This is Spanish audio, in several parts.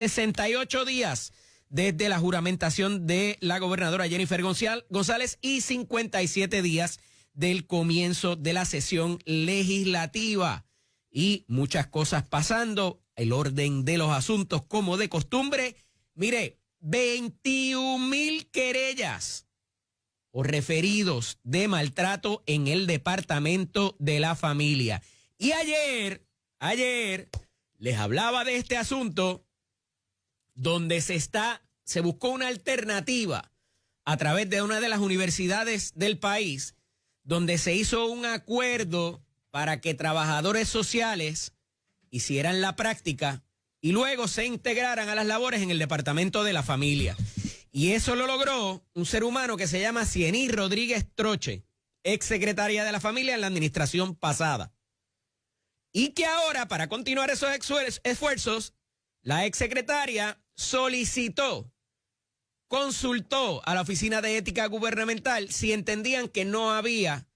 68 días desde la juramentación de la gobernadora Jennifer González y 57 días del comienzo de la sesión legislativa. Y muchas cosas pasando, el orden de los asuntos como de costumbre. Mire, 21,000 querellas o referidos de maltrato en el Departamento de la Familia. Y ayer les hablaba de este asunto donde se buscó una alternativa a través de una de las universidades del país, donde se hizo un acuerdo para que trabajadores sociales hicieran la práctica y luego se integraran a las labores en el Departamento de la Familia. Y eso lo logró un ser humano que se llama Cieny Rodríguez Troche, ex secretaria de la Familia en la administración pasada. Y que ahora, para continuar esos esfuerzos, la ex secretaria consultó a la Oficina de Ética Gubernamental si entendían que no había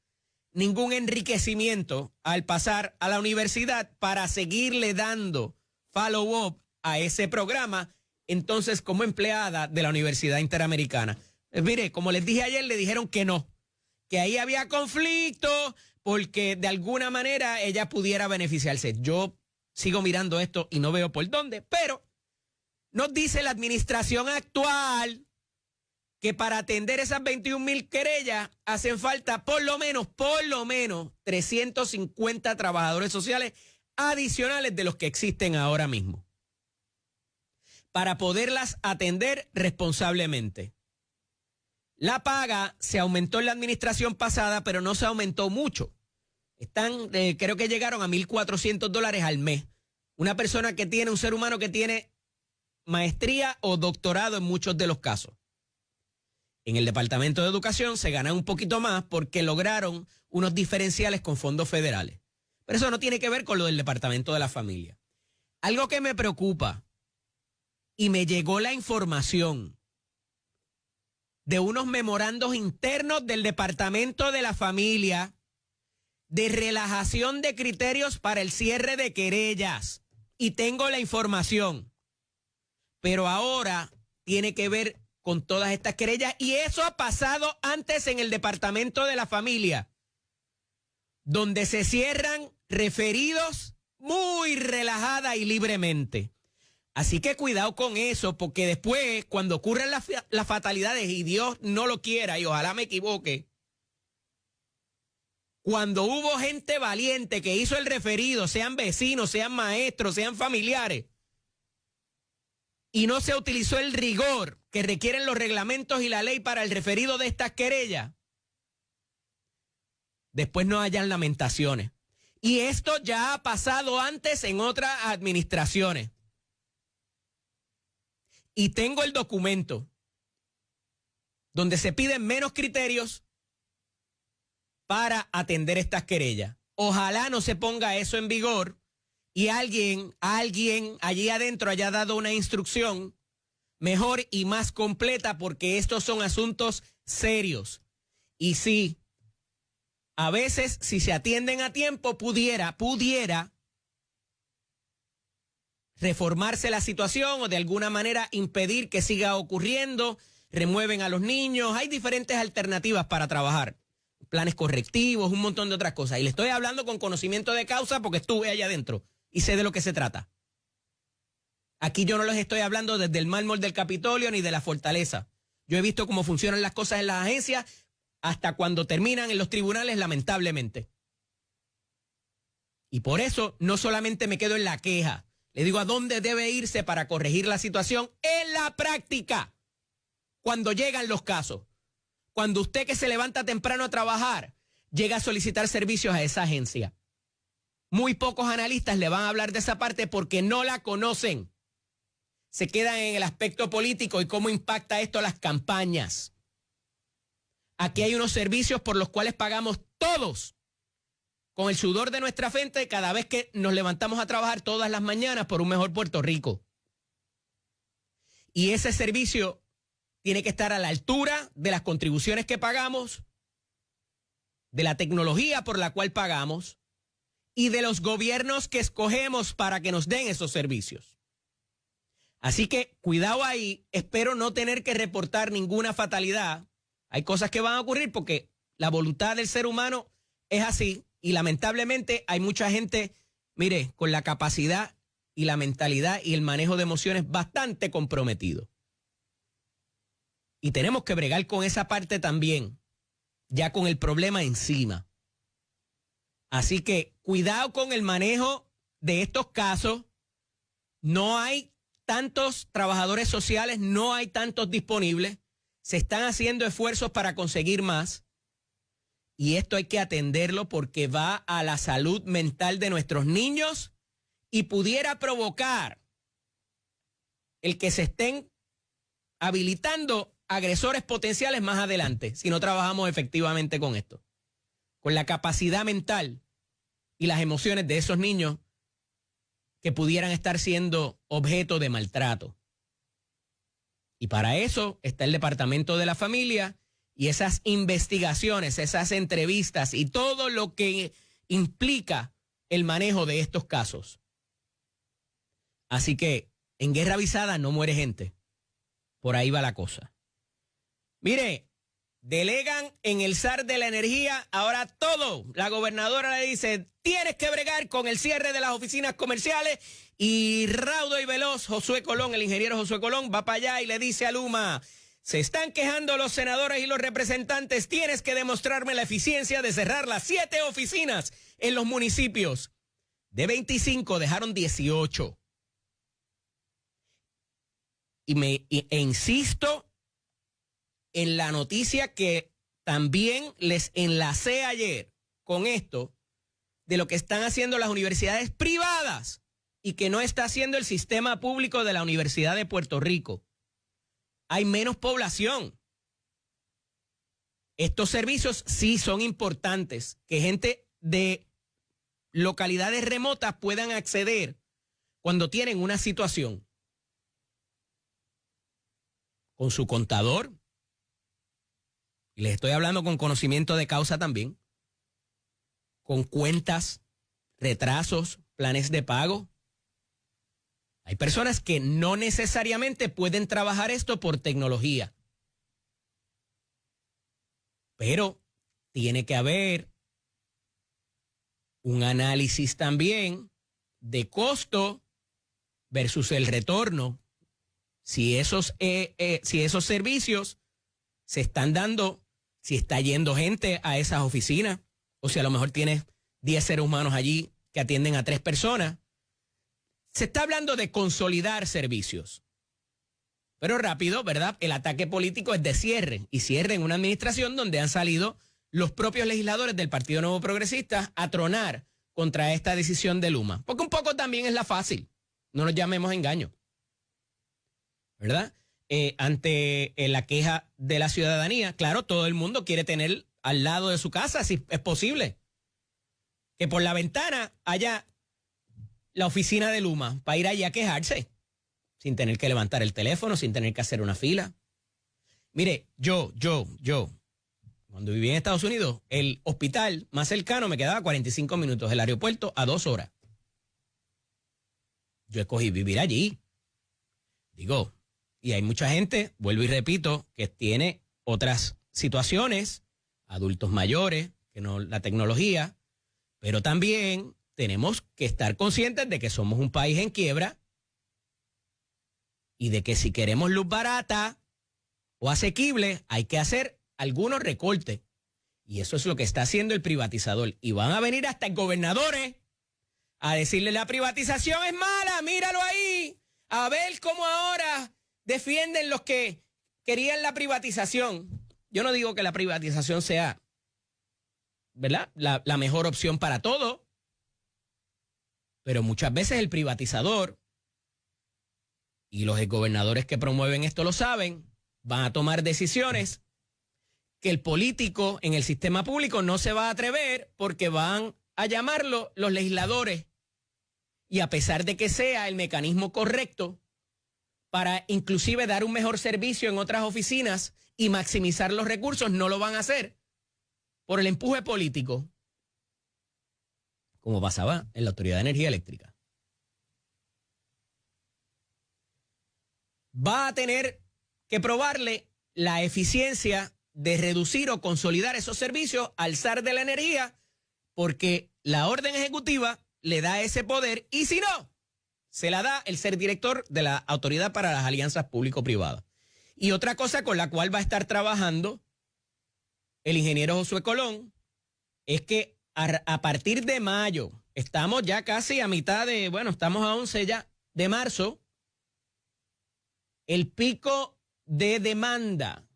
ningún enriquecimiento al pasar a la universidad para seguirle dando follow-up a ese programa, entonces como empleada de la Universidad Interamericana. Mire, como les dije ayer, le dijeron que no, que ahí había conflicto porque de alguna manera ella pudiera beneficiarse. Yo sigo mirando esto y no veo por dónde, pero nos dice la administración actual que para atender esas 21,000 querellas hacen falta por lo menos 350 trabajadores sociales adicionales de los que existen ahora mismo, para poderlas atender responsablemente. La paga se aumentó en la administración pasada, pero no se aumentó mucho. Creo que llegaron a $1,400 al mes. Una persona que tiene, un ser humano que tiene maestría o doctorado en muchos de los casos. En el Departamento de Educación se gana un poquito más porque lograron unos diferenciales con fondos federales. Pero eso no tiene que ver con lo del Departamento de la Familia. Algo que me preocupa, y me llegó la información de unos memorandos internos del Departamento de la Familia de relajación de criterios para el cierre de querellas. Y tengo la información. Pero ahora tiene que ver con todas estas querellas. Y eso ha pasado antes en el Departamento de la Familia, donde se cierran referidos muy relajada y libremente. Así que cuidado con eso, porque después, cuando ocurren las fatalidades, y Dios no lo quiera, y ojalá me equivoque, cuando hubo gente valiente que hizo el referido, sean vecinos, sean maestros, sean familiares, y no se utilizó el rigor que requieren los reglamentos y la ley para el referido de estas querellas, después no hayan lamentaciones. Y esto ya ha pasado antes en otras administraciones. Y tengo el documento donde se piden menos criterios para atender estas querellas. Ojalá no se ponga eso en vigor y alguien allí adentro haya dado una instrucción mejor y más completa, porque estos son asuntos serios. Y sí, a veces si se atienden a tiempo pudiera reformarse la situación o de alguna manera impedir que siga ocurriendo. Remueven a los niños. Hay diferentes alternativas para trabajar. Planes correctivos, un montón de otras cosas. Y le estoy hablando con conocimiento de causa porque estuve allá adentro y sé de lo que se trata. Aquí yo no les estoy hablando desde el mármol del Capitolio ni de la Fortaleza. Yo he visto cómo funcionan las cosas en las agencias hasta cuando terminan en los tribunales, lamentablemente. Y por eso no solamente me quedo en la queja. Le digo a dónde debe irse para corregir la situación en la práctica. Cuando llegan los casos. Cuando usted, que se levanta temprano a trabajar, llega a solicitar servicios a esa agencia. Muy pocos analistas le van a hablar de esa parte porque no la conocen. Se quedan en el aspecto político y cómo impacta esto a las campañas. Aquí hay unos servicios por los cuales pagamos todos con el sudor de nuestra frente cada vez que nos levantamos a trabajar todas las mañanas por un mejor Puerto Rico. Y ese servicio tiene que estar a la altura de las contribuciones que pagamos, de la tecnología por la cual pagamos y de los gobiernos que escogemos para que nos den esos servicios. Así que cuidado ahí, espero no tener que reportar ninguna fatalidad. Hay cosas que van a ocurrir porque la voluntad del ser humano es así y lamentablemente hay mucha gente, mire, con la capacidad y la mentalidad y el manejo de emociones bastante comprometido. Y tenemos que bregar con esa parte también, ya con el problema encima. Así que cuidado con el manejo de estos casos. No hay tantos trabajadores sociales, no hay tantos disponibles. Se están haciendo esfuerzos para conseguir más. Y esto hay que atenderlo porque va a la salud mental de nuestros niños y pudiera provocar el que se estén habilitando agresores potenciales más adelante si no trabajamos efectivamente con esto. Con la capacidad mental y las emociones de esos niños que pudieran estar siendo objeto de maltrato. Y para eso está el Departamento de la Familia y esas investigaciones, esas entrevistas y todo lo que implica el manejo de estos casos. Así que en guerra avisada no muere gente. Por ahí va la cosa. Mire, delegan en el zar de la energía ahora todo. La gobernadora le dice, tienes que bregar con el cierre de las oficinas comerciales. Y raudo y veloz, Josué Colón, el ingeniero Josué Colón, va para allá y le dice a Luma, se están quejando los senadores y los representantes, tienes que demostrarme la eficiencia de cerrar las 7 oficinas en los municipios. De 25 dejaron 18. E insisto en la noticia que también les enlacé ayer con esto de lo que están haciendo las universidades privadas y que no está haciendo el sistema público de la Universidad de Puerto Rico. Hay menos población. Estos servicios sí son importantes, que gente de localidades remotas puedan acceder cuando tienen una situación. Con su contador, y les estoy hablando con conocimiento de causa también, con cuentas, retrasos, planes de pago. Hay personas que no necesariamente pueden trabajar esto por tecnología, pero tiene que haber un análisis también de costo versus el retorno. Si esos servicios se están dando, si está yendo gente a esas oficinas, o si a lo mejor tienes 10 seres humanos allí que atienden a 3 personas. Se está hablando de consolidar servicios. Pero rápido, ¿verdad? El ataque político es de cierre, y cierre en una administración donde han salido los propios legisladores del Partido Nuevo Progresista a tronar contra esta decisión de Luma. Porque un poco también es la fácil, no nos llamemos a engaño, ¿verdad? Ante la queja de la ciudadanía, claro, todo el mundo quiere tener al lado de su casa, si es posible, que por la ventana haya la oficina de Luma para ir allí a quejarse, sin tener que levantar el teléfono, sin tener que hacer una fila. Mire, yo, cuando viví en Estados Unidos, el hospital más cercano me quedaba 45 minutos, el aeropuerto a 2 horas. Yo escogí vivir allí. Digo, y hay mucha gente, vuelvo y repito, que tiene otras situaciones, adultos mayores, que no la tecnología, pero también tenemos que estar conscientes de que somos un país en quiebra y de que si queremos luz barata o asequible, hay que hacer algunos recortes. Y eso es lo que está haciendo el privatizador. Y van a venir hasta gobernadores a decirle la privatización es mala, míralo ahí. A ver cómo ahora defienden los que querían la privatización. Yo no digo que la privatización sea, ¿verdad?, la mejor opción para todo. Pero muchas veces el privatizador, y los gobernadores que promueven esto lo saben, van a tomar decisiones que el político en el sistema público no se va a atrever porque van a llamarlo los legisladores. Y a pesar de que sea el mecanismo correcto para inclusive dar un mejor servicio en otras oficinas y maximizar los recursos, no lo van a hacer por el empuje político, como pasaba en la Autoridad de Energía Eléctrica. va a tener que probarle la eficiencia de reducir o consolidar esos servicios al zar de la energía, porque la orden ejecutiva le da ese poder y si no, se la da el ser director de la Autoridad para las Alianzas Público-Privadas. Y otra cosa con la cual va a estar trabajando el ingeniero Josué Colón es que a partir de mayo, estamos ya casi a mitad de, bueno, estamos a 11 ya de marzo, el pico de demanda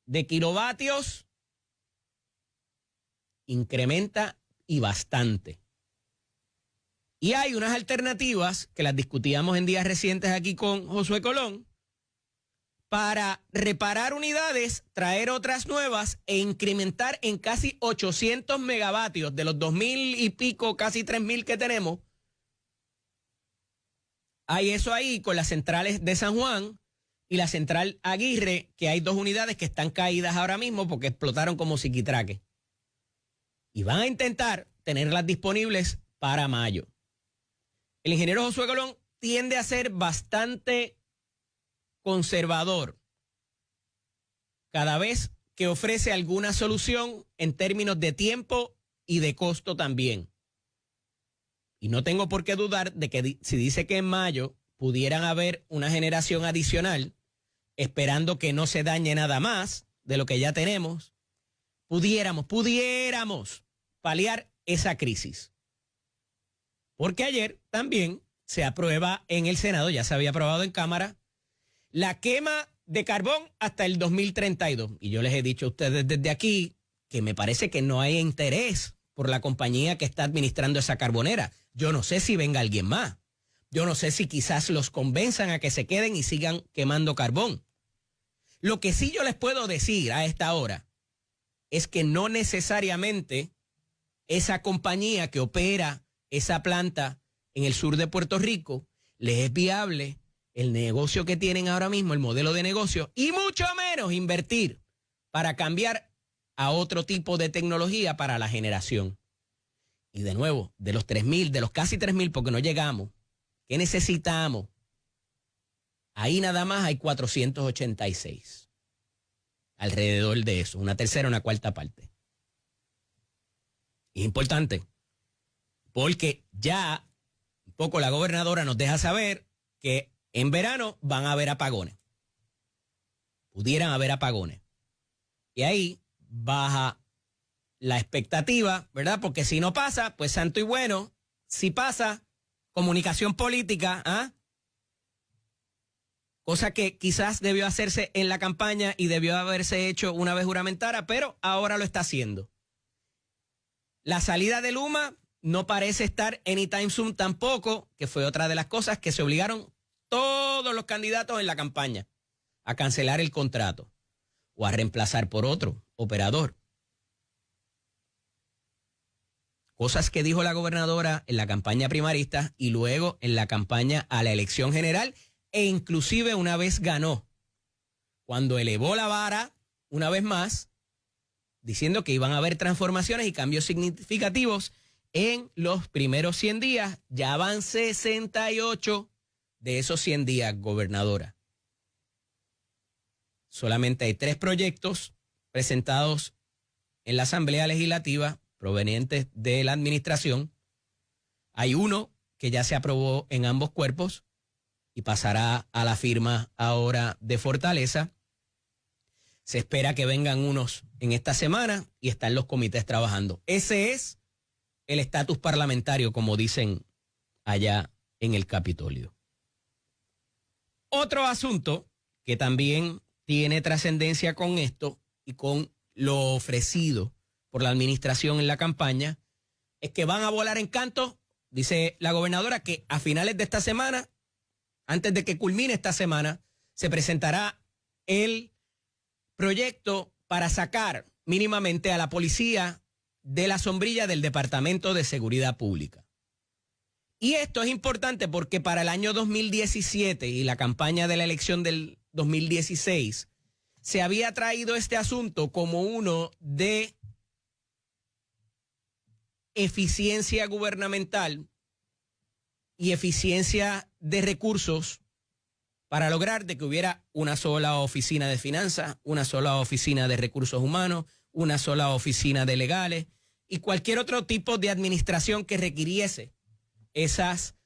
de kilovatios incrementa y bastante. Y hay unas alternativas que las discutíamos en días recientes aquí con Josué Colón para reparar unidades, traer otras nuevas e incrementar en casi 800 megavatios de los 2.000 y pico, casi 3.000 que tenemos. Hay eso ahí con las centrales de San Juan y la central Aguirre, que hay 2 unidades que están caídas ahora mismo porque explotaron como ziquitraque. Y van a intentar tenerlas disponibles para mayo. El ingeniero Josué Colón tiende a ser bastante conservador cada vez que ofrece alguna solución en términos de tiempo y de costo también. Y no tengo por qué dudar de que si dice que en mayo pudieran haber una generación adicional, esperando que no se dañe nada más de lo que ya tenemos, pudiéramos paliar esa crisis. Porque ayer también se aprueba en el Senado, ya se había aprobado en Cámara, la quema de carbón hasta el 2032. Y yo les he dicho a ustedes desde aquí que me parece que no hay interés por la compañía que está administrando esa carbonera. Yo no sé si venga alguien más. Yo no sé si quizás los convenzan a que se queden y sigan quemando carbón. Lo que sí yo les puedo decir a esta hora es que no necesariamente esa compañía que opera esa planta en el sur de Puerto Rico les es viable el negocio que tienen ahora mismo, el modelo de negocio, y mucho menos invertir para cambiar a otro tipo de tecnología para la generación. Y de nuevo, de los 3.000, de los casi 3.000, porque no llegamos, ¿qué necesitamos? Ahí nada más hay 486. Alrededor de eso, una tercera, una cuarta parte. Es importante, porque ya un poco la gobernadora nos deja saber que en verano van a haber apagones. Pudieran haber apagones. Y ahí baja la expectativa, ¿verdad? Porque si no pasa, pues santo y bueno. Si pasa, comunicación política, ¿ah? Cosa que quizás debió hacerse en la campaña y debió haberse hecho una vez juramentara, pero ahora lo está haciendo. La salida de Luma no parece estar anytime soon tampoco, que fue otra de las cosas que se obligaron todos los candidatos en la campaña a cancelar el contrato o a reemplazar por otro operador. Cosas que dijo la gobernadora en la campaña primarista y luego en la campaña a la elección general e inclusive una vez ganó, cuando elevó la vara una vez más, diciendo que iban a haber transformaciones y cambios significativos en los primeros 100 días. Ya van 68 de esos 100 días, gobernadora. Solamente hay 3 proyectos presentados en la Asamblea Legislativa provenientes de la administración. Hay uno que ya se aprobó en ambos cuerpos y pasará a la firma ahora de Fortaleza. Se espera que vengan unos en esta semana y están los comités trabajando. Ese es el estatus parlamentario, como dicen allá en el Capitolio. Otro asunto que también tiene trascendencia con esto y con lo ofrecido por la administración en la campaña es que van a volar en canto, dice la gobernadora, que a finales de esta semana, antes de que culmine esta semana, se presentará el proyecto para sacar mínimamente a la policía de la sombrilla del Departamento de Seguridad Pública. Y esto es importante porque para el año 2017 y la campaña de la elección del 2016 se había traído este asunto como uno de eficiencia gubernamental y eficiencia de recursos para lograr de que hubiera una sola oficina de finanzas, una sola oficina de recursos humanos, una sola oficina de legales y cualquier otro tipo de administración que requiriese esas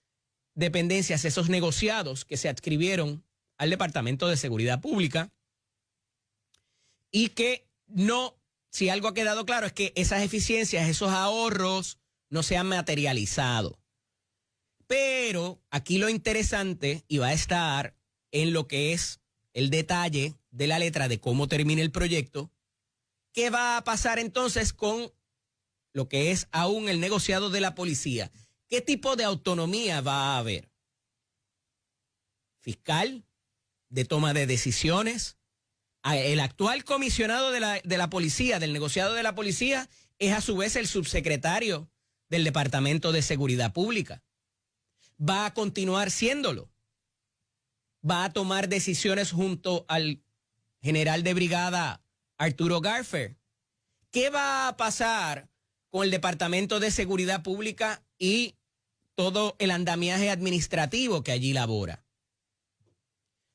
dependencias, esos negociados que se adscribieron al Departamento de Seguridad Pública y que no, si algo ha quedado claro es que esas eficiencias, esos ahorros no se han materializado. Pero aquí lo interesante y va a estar en lo que es el detalle de la letra de cómo termina el proyecto. ¿Qué va a pasar entonces con lo que es aún el negociado de la policía? ¿Qué tipo de autonomía va a haber? ¿Fiscal? ¿De toma de decisiones? El actual comisionado de la policía, del negociado de la policía, es a su vez el subsecretario del Departamento de Seguridad Pública. Va a continuar siéndolo. Va a tomar decisiones junto al general de brigada Arturo Garfer. ¿Qué va a pasar con el Departamento de Seguridad Pública y todo el andamiaje administrativo que allí labora?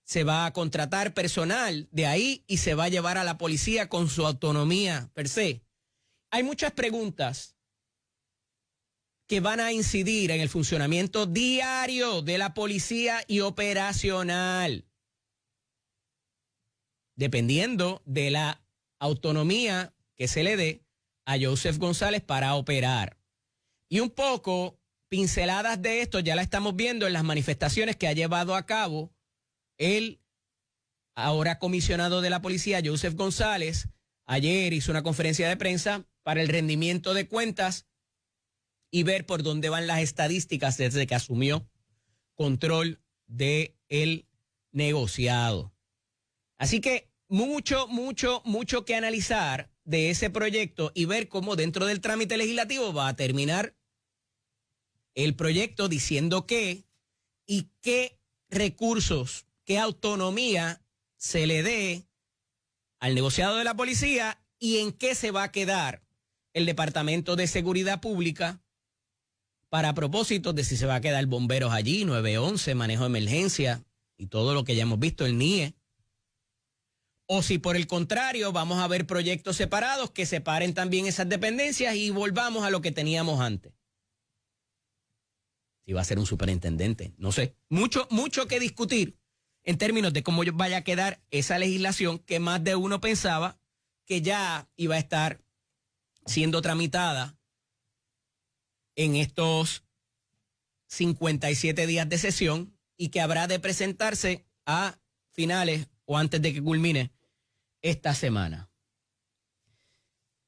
Se va a contratar personal de ahí y se va a llevar a la policía con su autonomía per se. Hay muchas preguntas que van a incidir en el funcionamiento diario de la policía y operacional, dependiendo de la autonomía que se le dé a Joseph González para operar. Y un poco pinceladas de esto ya la estamos viendo en las manifestaciones que ha llevado a cabo el ahora comisionado de la policía, Joseph González. Ayer hizo una conferencia de prensa para el rendimiento de cuentas y ver por dónde van las estadísticas desde que asumió control del negociado. Así que mucho que analizar de ese proyecto y ver cómo dentro del trámite legislativo va a terminar el proyecto diciendo qué y qué recursos, qué autonomía se le dé al negociado de la policía y en qué se va a quedar el Departamento de Seguridad Pública para propósitos de si se va a quedar bomberos allí, 911, manejo de emergencia y todo lo que ya hemos visto, el NIE. O si por el contrario vamos a ver proyectos separados que separen también esas dependencias y volvamos a lo que teníamos antes. Si va a ser un superintendente, no sé. Mucho que discutir en términos de cómo vaya a quedar esa legislación que más de uno pensaba que ya iba a estar siendo tramitada en estos 57 días de sesión y que habrá de presentarse a finales o antes de que culmine esta semana.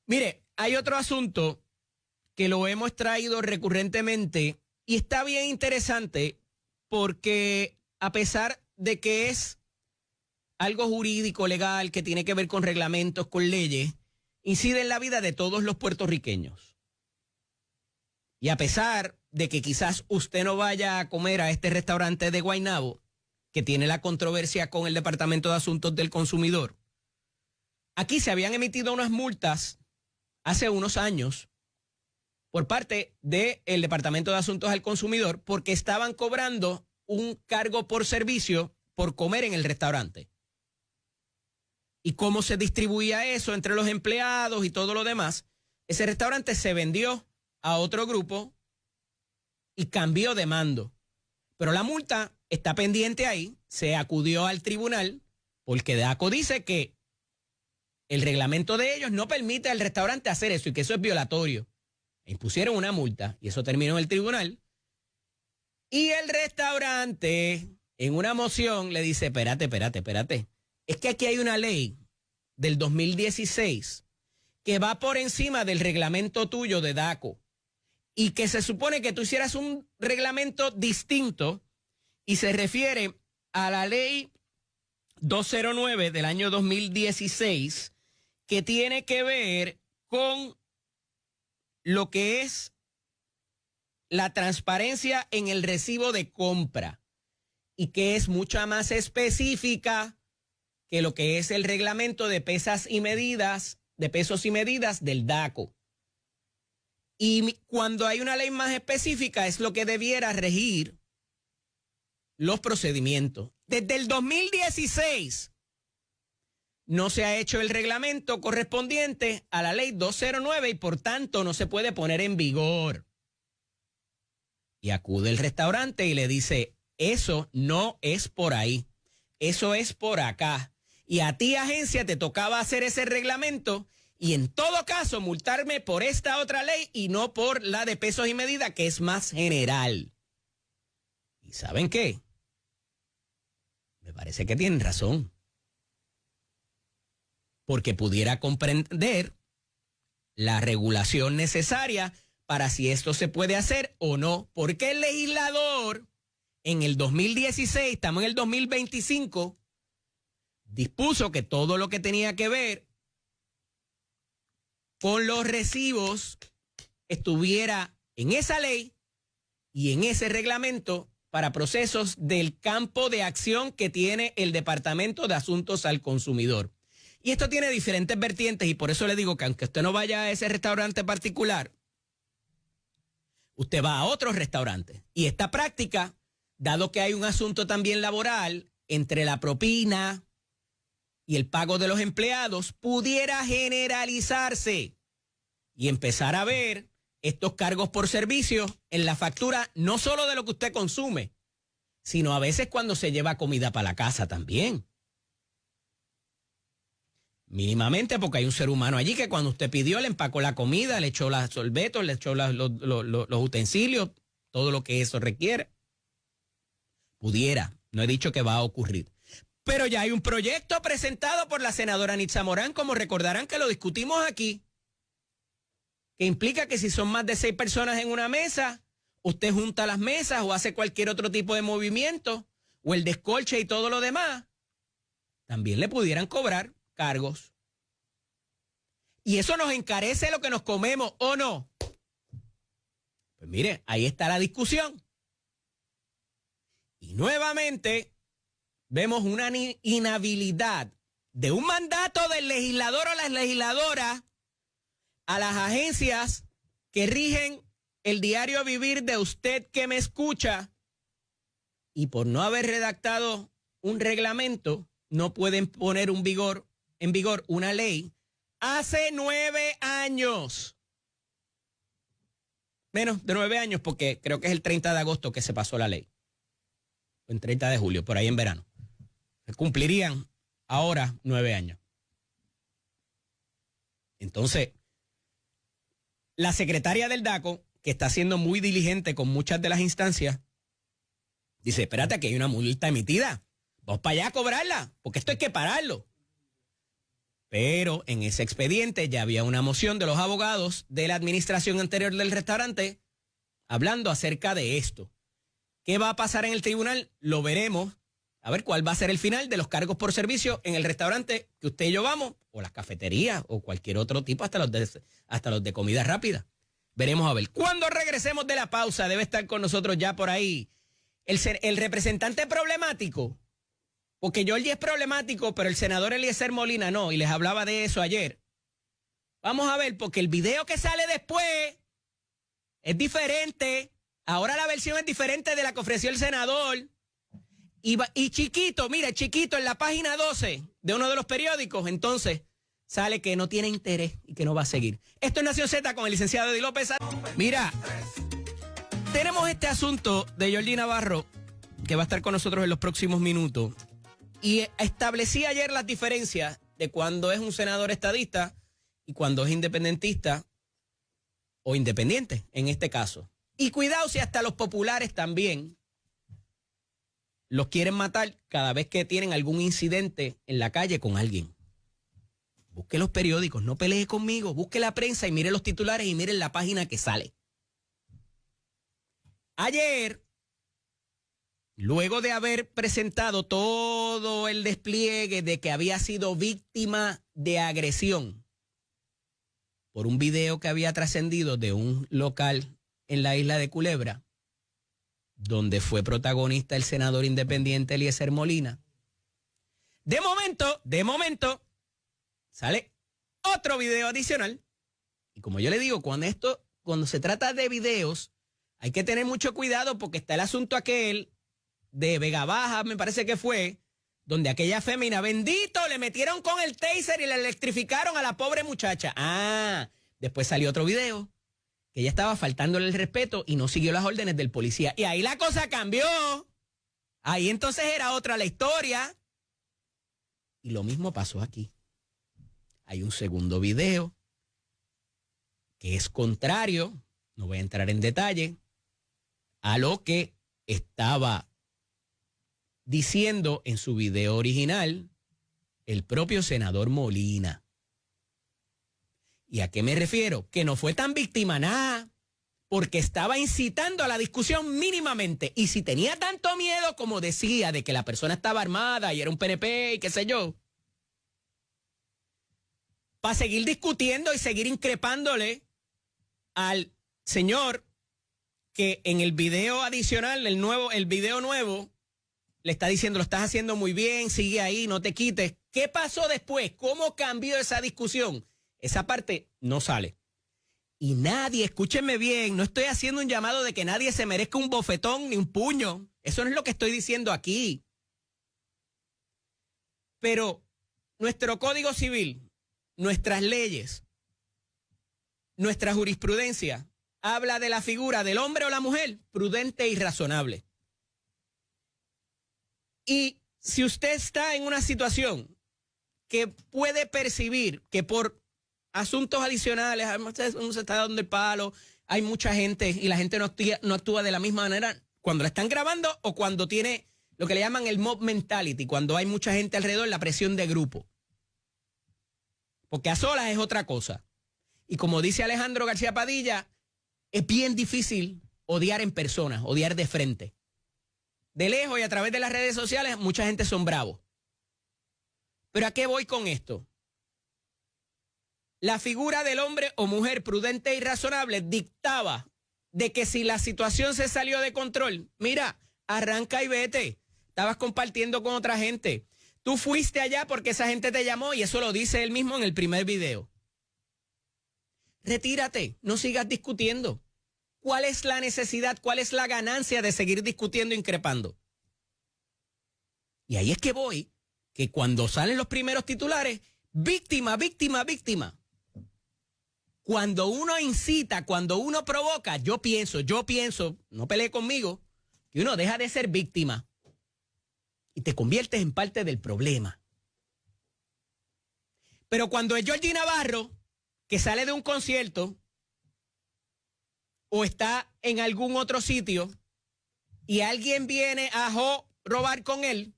Mire, hay otro asunto que lo hemos traído recurrentemente y está bien interesante porque a pesar de que es algo jurídico, legal, que tiene que ver con reglamentos, con leyes, incide en la vida de todos los puertorriqueños. Y a pesar de que quizás usted no vaya a comer a este restaurante de Guaynabo, que tiene la controversia con el Departamento de Asuntos del Consumidor, aquí se habían emitido unas multas hace unos años por parte del Departamento de Asuntos al Consumidor porque estaban cobrando un cargo por servicio por comer en el restaurante. ¿Y cómo se distribuía eso entre los empleados y todo lo demás? Ese restaurante se vendió a otro grupo y cambió de mando. Pero la multa está pendiente ahí, se acudió al tribunal porque DACO dice que el reglamento de ellos no permite al restaurante hacer eso y que eso es violatorio. E impusieron una multa y eso terminó en el tribunal. Y el restaurante, en una moción, le dice, espérate. Es que aquí hay una ley del 2016 que va por encima del reglamento tuyo de DACO y que se supone que tú hicieras un reglamento distinto y se refiere a la ley 209 del año 2016 que tiene que ver con lo que es la transparencia en el recibo de compra y que es mucho más específica que lo que es el reglamento de pesos y medidas del DACO. Y cuando hay una ley más específica es lo que debiera regir los procedimientos. Desde el 2016 no se ha hecho el reglamento correspondiente a la ley 209 y por tanto no se puede poner en vigor. Y acude el restaurante y le dice, eso no es por ahí, eso es por acá. Y a ti, agencia, te tocaba hacer ese reglamento y en todo caso multarme por esta otra ley y no por la de pesos y medidas, que es más general. ¿Y saben qué? Me parece que tienen razón. Porque pudiera comprender la regulación necesaria para si esto se puede hacer o no. Porque el legislador en el 2016, estamos en el 2025, dispuso que todo lo que tenía que ver con los recibos estuviera en esa ley y en ese reglamento para procesos del campo de acción que tiene el Departamento de Asuntos al Consumidor. Y esto tiene diferentes vertientes y por eso le digo que aunque usted no vaya a ese restaurante particular, usted va a otros restaurantes. Y esta práctica, dado que hay un asunto también laboral entre la propina y el pago de los empleados, pudiera generalizarse y empezar a ver estos cargos por servicio en la factura, no solo de lo que usted consume, sino a veces cuando se lleva comida para la casa también. Mínimamente porque hay un ser humano allí que cuando usted pidió le empacó la comida, le echó los sorbetos, le echó los utensilios, todo lo que eso requiere. Pudiera, no he dicho que va a ocurrir. Pero ya hay un proyecto presentado por la senadora Nitza Morán, como recordarán que lo discutimos aquí, que implica que si son más de 6 personas en una mesa, usted junta las mesas o hace cualquier otro tipo de movimiento, o el descolche y todo lo demás, también le pudieran cobrar cargos. Y eso nos encarece lo que nos comemos, ¿o no? Pues mire, ahí está la discusión. Y nuevamente vemos una inhabilidad de un mandato del legislador o las legisladoras a las agencias que rigen el diario vivir de usted que me escucha, y por no haber redactado un reglamento no pueden poner en vigor una ley hace 9 años. Menos de 9 años porque creo que es el 30 de agosto que se pasó la ley. En 30 de julio, por ahí en verano. Se cumplirían ahora 9 años. Entonces, la secretaria del DACO, que está siendo muy diligente con muchas de las instancias, dice, espérate, que hay una multa emitida. Vamos para allá a cobrarla, porque esto hay que pararlo. Pero en ese expediente ya había una moción de los abogados de la administración anterior del restaurante hablando acerca de esto. ¿Qué va a pasar en el tribunal? Lo veremos. A ver cuál va a ser el final de los cargos por servicio en el restaurante que usted y yo vamos, o las cafeterías, o cualquier otro tipo, hasta los de comida rápida. Veremos a ver. Cuando regresemos de la pausa, debe estar con nosotros ya por ahí el representante problemático. Porque Georgie es problemático, pero el senador Eliezer Molina no, y les hablaba de eso ayer. Vamos a ver, porque el video que sale después es diferente. Ahora la versión es diferente de la que ofreció el senador. Y chiquito, mira, chiquito en la página 12 de uno de los periódicos, entonces sale que no tiene interés y que no va a seguir. Esto es Nación Z con el licenciado Eddie López. Mira, tenemos este asunto de Georgie Navarro que va a estar con nosotros en los próximos minutos. Y establecí ayer las diferencias de cuando es un senador estadista y cuando es independentista o independiente, en este caso. Y cuidado si hasta los populares también los quieren matar cada vez que tienen algún incidente en la calle con alguien. Busque los periódicos, no pelee conmigo, busque la prensa y mire los titulares y mire la página que sale. Ayer, luego de haber presentado todo el despliegue de que había sido víctima de agresión por un video que había trascendido de un local en la isla de Culebra, donde fue protagonista el senador independiente Eliezer Molina, de momento, sale otro video adicional. Y como yo le digo, cuando se trata de videos, hay que tener mucho cuidado porque está el asunto aquel de Vega Baja, me parece que fue, donde aquella fémina, bendito, le metieron con el taser y le electrificaron a la pobre muchacha. Después salió otro video que ella estaba faltándole el respeto y no siguió las órdenes del policía. Y ahí la cosa cambió. Ahí entonces era otra la historia. Y lo mismo pasó aquí. Hay un segundo video que es contrario, no voy a entrar en detalle, a lo que estaba diciendo en su video original el propio senador Molina. ¿Y a qué me refiero? Que no fue tan víctima nada, porque estaba incitando a la discusión mínimamente. Y si tenía tanto miedo como decía de que la persona estaba armada y era un PNP y qué sé yo, para seguir discutiendo y seguir increpándole al señor que en el video adicional, el video nuevo, le está diciendo, lo estás haciendo muy bien, sigue ahí, no te quites. ¿Qué pasó después? ¿Cómo cambió esa discusión? Esa parte no sale. Y nadie, escúchenme bien, no estoy haciendo un llamado de que nadie se merezca un bofetón ni un puño. Eso no es lo que estoy diciendo aquí. Pero nuestro Código Civil, nuestras leyes, nuestra jurisprudencia, habla de la figura del hombre o la mujer prudente y razonable. Y si usted está en una situación que puede percibir que por asuntos adicionales, uno se está dando el palo, hay mucha gente y la gente no actúa de la misma manera cuando la están grabando o cuando tiene lo que le llaman el mob mentality, cuando hay mucha gente alrededor, la presión de grupo. Porque a solas es otra cosa. Y como dice Alejandro García Padilla, es bien difícil odiar en persona, odiar de frente. De lejos y a través de las redes sociales, mucha gente son bravos. Pero ¿a qué voy con esto? La figura del hombre o mujer prudente y razonable dictaba de que si la situación se salió de control, mira, arranca y vete. Estabas compartiendo con otra gente. Tú fuiste allá porque esa gente te llamó y eso lo dice él mismo en el primer video. Retírate, no sigas discutiendo. ¿Cuál es la necesidad, cuál es la ganancia de seguir discutiendo e increpando? Y ahí es que voy, que cuando salen los primeros titulares, víctima, víctima, víctima. Cuando uno incita, cuando uno provoca, yo pienso, no pelee conmigo, que uno deja de ser víctima y te conviertes en parte del problema. Pero cuando es Georgie Navarro, que sale de un concierto o está en algún otro sitio y alguien viene a robar con él,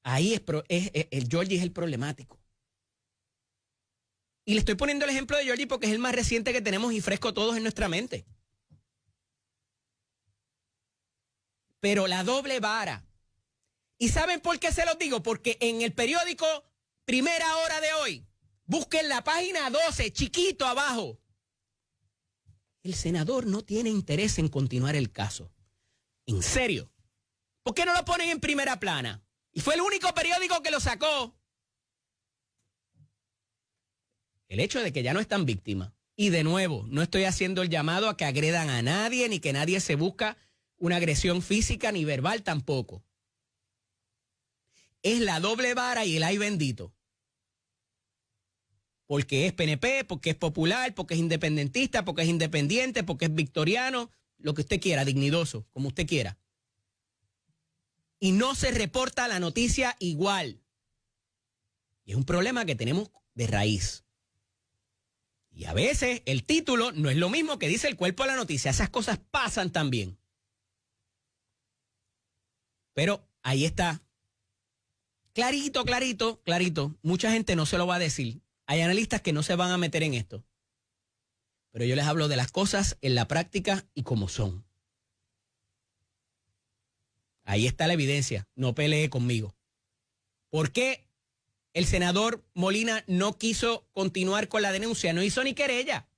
ahí el Georgie es el problemático. Y le estoy poniendo el ejemplo de Georgie porque es el más reciente que tenemos y fresco todos en nuestra mente. Pero la doble vara. ¿Y saben por qué se los digo? Porque en el periódico Primera Hora de hoy, busquen la página 12, chiquito abajo. El senador no tiene interés en continuar el caso. ¿En serio? ¿Por qué no lo ponen en primera plana? Y fue el único periódico que lo sacó. El hecho de que ya no están víctimas. Y de nuevo, no estoy haciendo el llamado a que agredan a nadie, ni que nadie se busca una agresión física ni verbal tampoco. Es la doble vara y el ay bendito. Porque es PNP, porque es popular, porque es independentista, porque es independiente, porque es victoriano, lo que usted quiera, dignidoso, como usted quiera. Y no se reporta la noticia igual. Y es un problema que tenemos de raíz. Y a veces el título no es lo mismo que dice el cuerpo de la noticia. Esas cosas pasan también. Pero ahí está. Clarito, clarito, clarito. Mucha gente no se lo va a decir. Hay analistas que no se van a meter en esto. Pero yo les hablo de las cosas en la práctica y como son. Ahí está la evidencia. No pelee conmigo. ¿Por qué el senador Molina no quiso continuar con la denuncia? No hizo ni querella.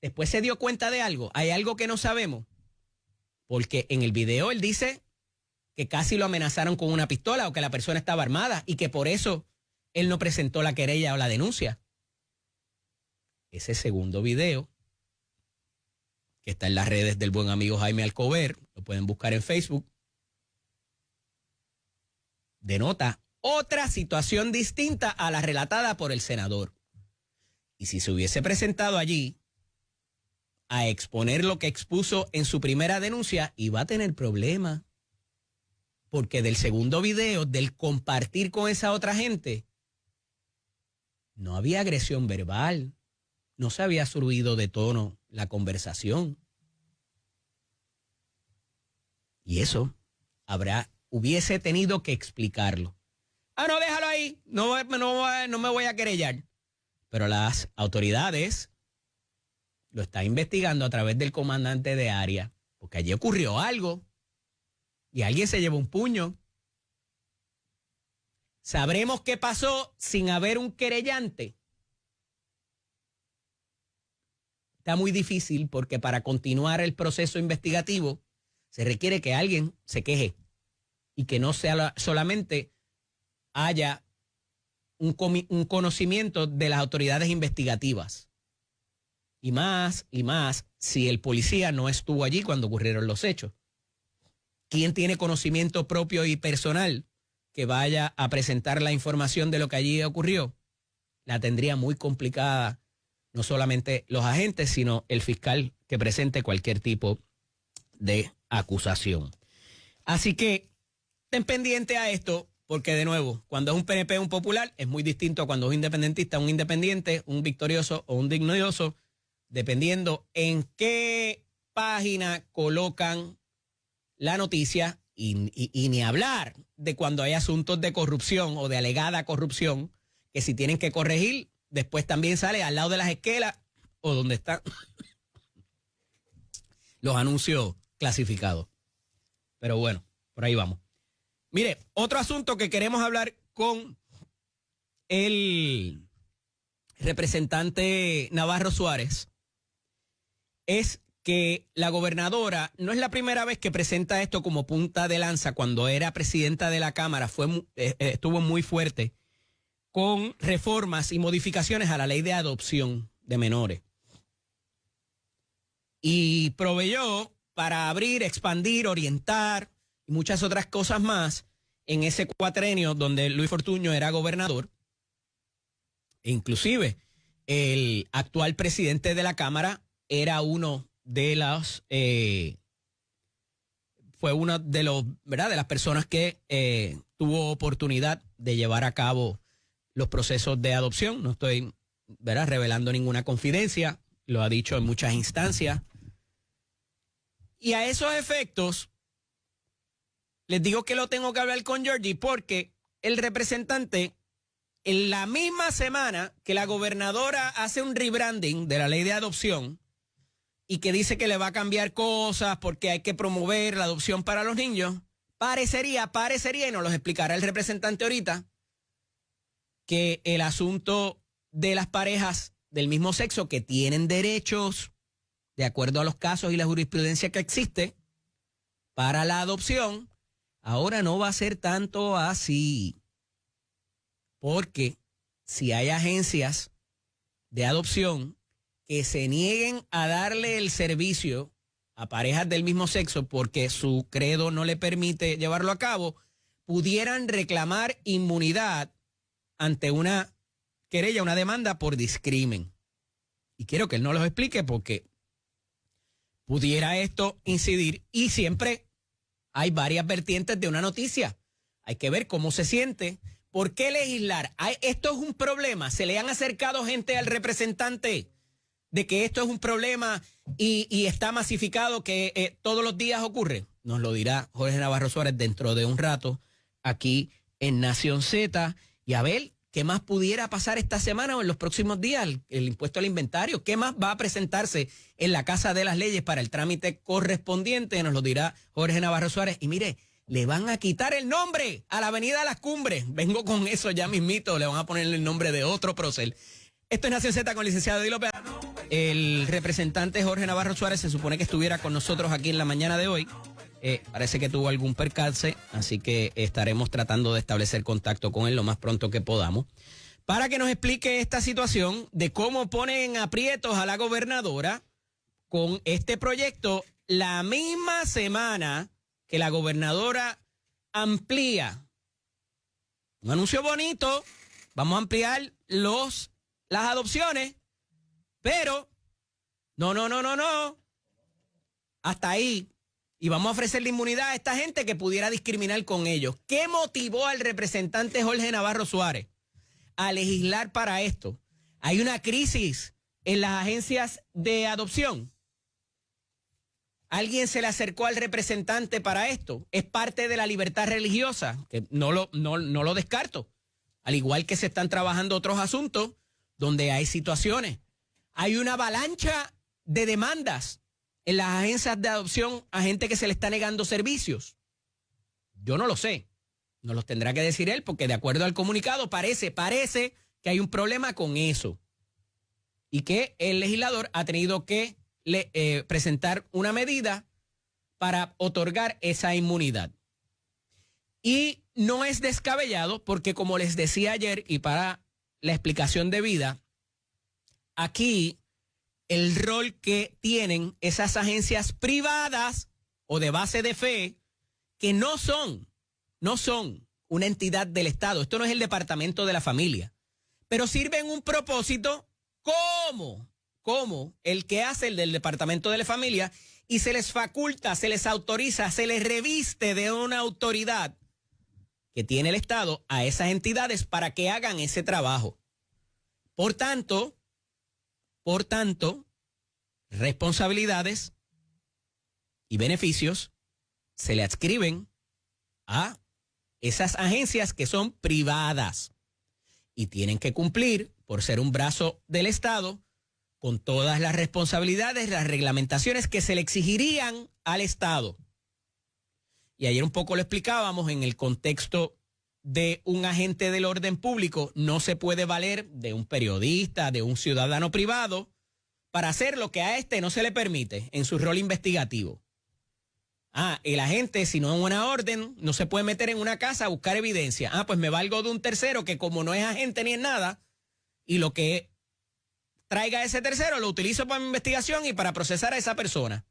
Después se dio cuenta de algo. Hay algo que no sabemos. Porque en el video él dice que casi lo amenazaron con una pistola o que la persona estaba armada y que por eso él no presentó la querella o la denuncia. Ese segundo video que está en las redes del buen amigo Jaime Alcover, lo pueden buscar en Facebook, denota otra situación distinta a la relatada por el senador. Y si se hubiese presentado allí a exponer lo que expuso en su primera denuncia, iba a tener problemas. Porque del segundo video, del compartir con esa otra gente, no había agresión verbal, no se había subido de tono la conversación. Y eso hubiese tenido que explicarlo. Ah, no, déjalo ahí, no me voy a querellar. Pero las autoridades lo están investigando a través del comandante de área, porque allí ocurrió algo. Y alguien se llevó un puño. ¿Sabremos qué pasó sin haber un querellante? Está muy difícil porque para continuar el proceso investigativo se requiere que alguien se queje y que no sea solamente haya un conocimiento de las autoridades investigativas. Y más si el policía no estuvo allí cuando ocurrieron los hechos. ¿Quién tiene conocimiento propio y personal que vaya a presentar la información de lo que allí ocurrió? La tendría muy complicada, no solamente los agentes, sino el fiscal que presente cualquier tipo de acusación. Así que estén pendientes a esto, porque de nuevo, cuando es un PNP, un popular, es muy distinto a cuando es un independentista, un independiente, un victorioso o un dignoso, dependiendo en qué página colocan la noticia y ni hablar de cuando hay asuntos de corrupción o de alegada corrupción, que si tienen que corregir, después también sale al lado de las esquelas o donde están los anuncios clasificados. Pero bueno, por ahí vamos. Mire, otro asunto que queremos hablar con el representante Navarro Suárez es que la gobernadora no es la primera vez que presenta esto como punta de lanza. Cuando era presidenta de la Cámara estuvo muy fuerte con reformas y modificaciones a la ley de adopción de menores. Y proveyó para abrir, expandir, orientar y muchas otras cosas más en ese cuatrenio donde Luis Fortuño era gobernador. E inclusive el actual presidente de la Cámara era uno de las fue una de los, ¿verdad?, de las personas que tuvo oportunidad de llevar a cabo los procesos de adopción. No estoy, ¿verdad?, revelando ninguna confidencia, lo ha dicho en muchas instancias. Y a esos efectos les digo que lo tengo que hablar con Georgie, porque el representante, en la misma semana que la gobernadora hace un rebranding de la ley de adopción y que dice que le va a cambiar cosas porque hay que promover la adopción para los niños, parecería, y nos lo explicará el representante ahorita, que el asunto de las parejas del mismo sexo que tienen derechos de acuerdo a los casos y la jurisprudencia que existe para la adopción, ahora no va a ser tanto así. Porque si hay agencias de adopción que se nieguen a darle el servicio a parejas del mismo sexo porque su credo no le permite llevarlo a cabo, pudieran reclamar inmunidad ante una querella, una demanda por discrimen. Y quiero que él nos lo explique porque pudiera esto incidir, y siempre hay varias vertientes de una noticia. Hay que ver cómo se siente. ¿Por qué legislar? Esto es un problema. Se le han acercado gente al representante de que esto es un problema y está masificado, que todos los días ocurre. Nos lo dirá Jorge Navarro Suárez dentro de un rato aquí en Nación Z. Y a ver qué más pudiera pasar esta semana o en los próximos días. El impuesto al inventario. ¿Qué más va a presentarse en la Casa de las Leyes para el trámite correspondiente? Nos lo dirá Jorge Navarro Suárez. Y mire, le van a quitar el nombre a la Avenida Las Cumbres. Vengo con eso ya mismito. Le van a poner el nombre de otro prócer. Esto es Nación Z con el licenciado Eddie López. El representante Jorge Navarro Suárez se supone que estuviera con nosotros aquí en la mañana de hoy. Parece que tuvo algún percance, así que estaremos tratando de establecer contacto con él lo más pronto que podamos para que nos explique esta situación de cómo ponen aprietos a la gobernadora con este proyecto la misma semana que la gobernadora amplía un anuncio bonito, vamos a ampliar las adopciones, pero no, hasta ahí. Y vamos a ofrecerle inmunidad a esta gente que pudiera discriminar con ellos. ¿Qué motivó al representante Jorge Navarro Suárez a legislar para esto? Hay una crisis en las agencias de adopción. ¿Alguien se le acercó al representante para esto? Es parte de la libertad religiosa, que no lo descarto. Al igual que se están trabajando otros asuntos donde hay situaciones. Hay una avalancha de demandas en las agencias de adopción a gente que se le está negando servicios. Yo no lo sé. Nos los tendrá que decir él porque de acuerdo al comunicado parece que hay un problema con eso. Y que el legislador ha tenido que presentar una medida para otorgar esa inmunidad. Y no es descabellado porque, como les decía ayer y para la explicación debida, aquí el rol que tienen esas agencias privadas o de base de fe que no son una entidad del Estado. Esto no es el Departamento de la Familia, pero sirven un propósito como el que hace el del Departamento de la Familia, y se les faculta, se les autoriza, se les reviste de una autoridad que tiene el Estado a esas entidades para que hagan ese trabajo. Por tanto, responsabilidades y beneficios se le adscriben a esas agencias que son privadas y tienen que cumplir, por ser un brazo del Estado, con todas las responsabilidades, las reglamentaciones que se le exigirían al Estado. Y ayer un poco lo explicábamos en el contexto de un agente del orden público. No se puede valer de un periodista, de un ciudadano privado, para hacer lo que a este no se le permite en su rol investigativo. El agente, si no es una orden, no se puede meter en una casa a buscar evidencia. Pues me valgo de un tercero que, como no es agente ni es nada, y lo que traiga ese tercero lo utilizo para mi investigación y para procesar a esa persona.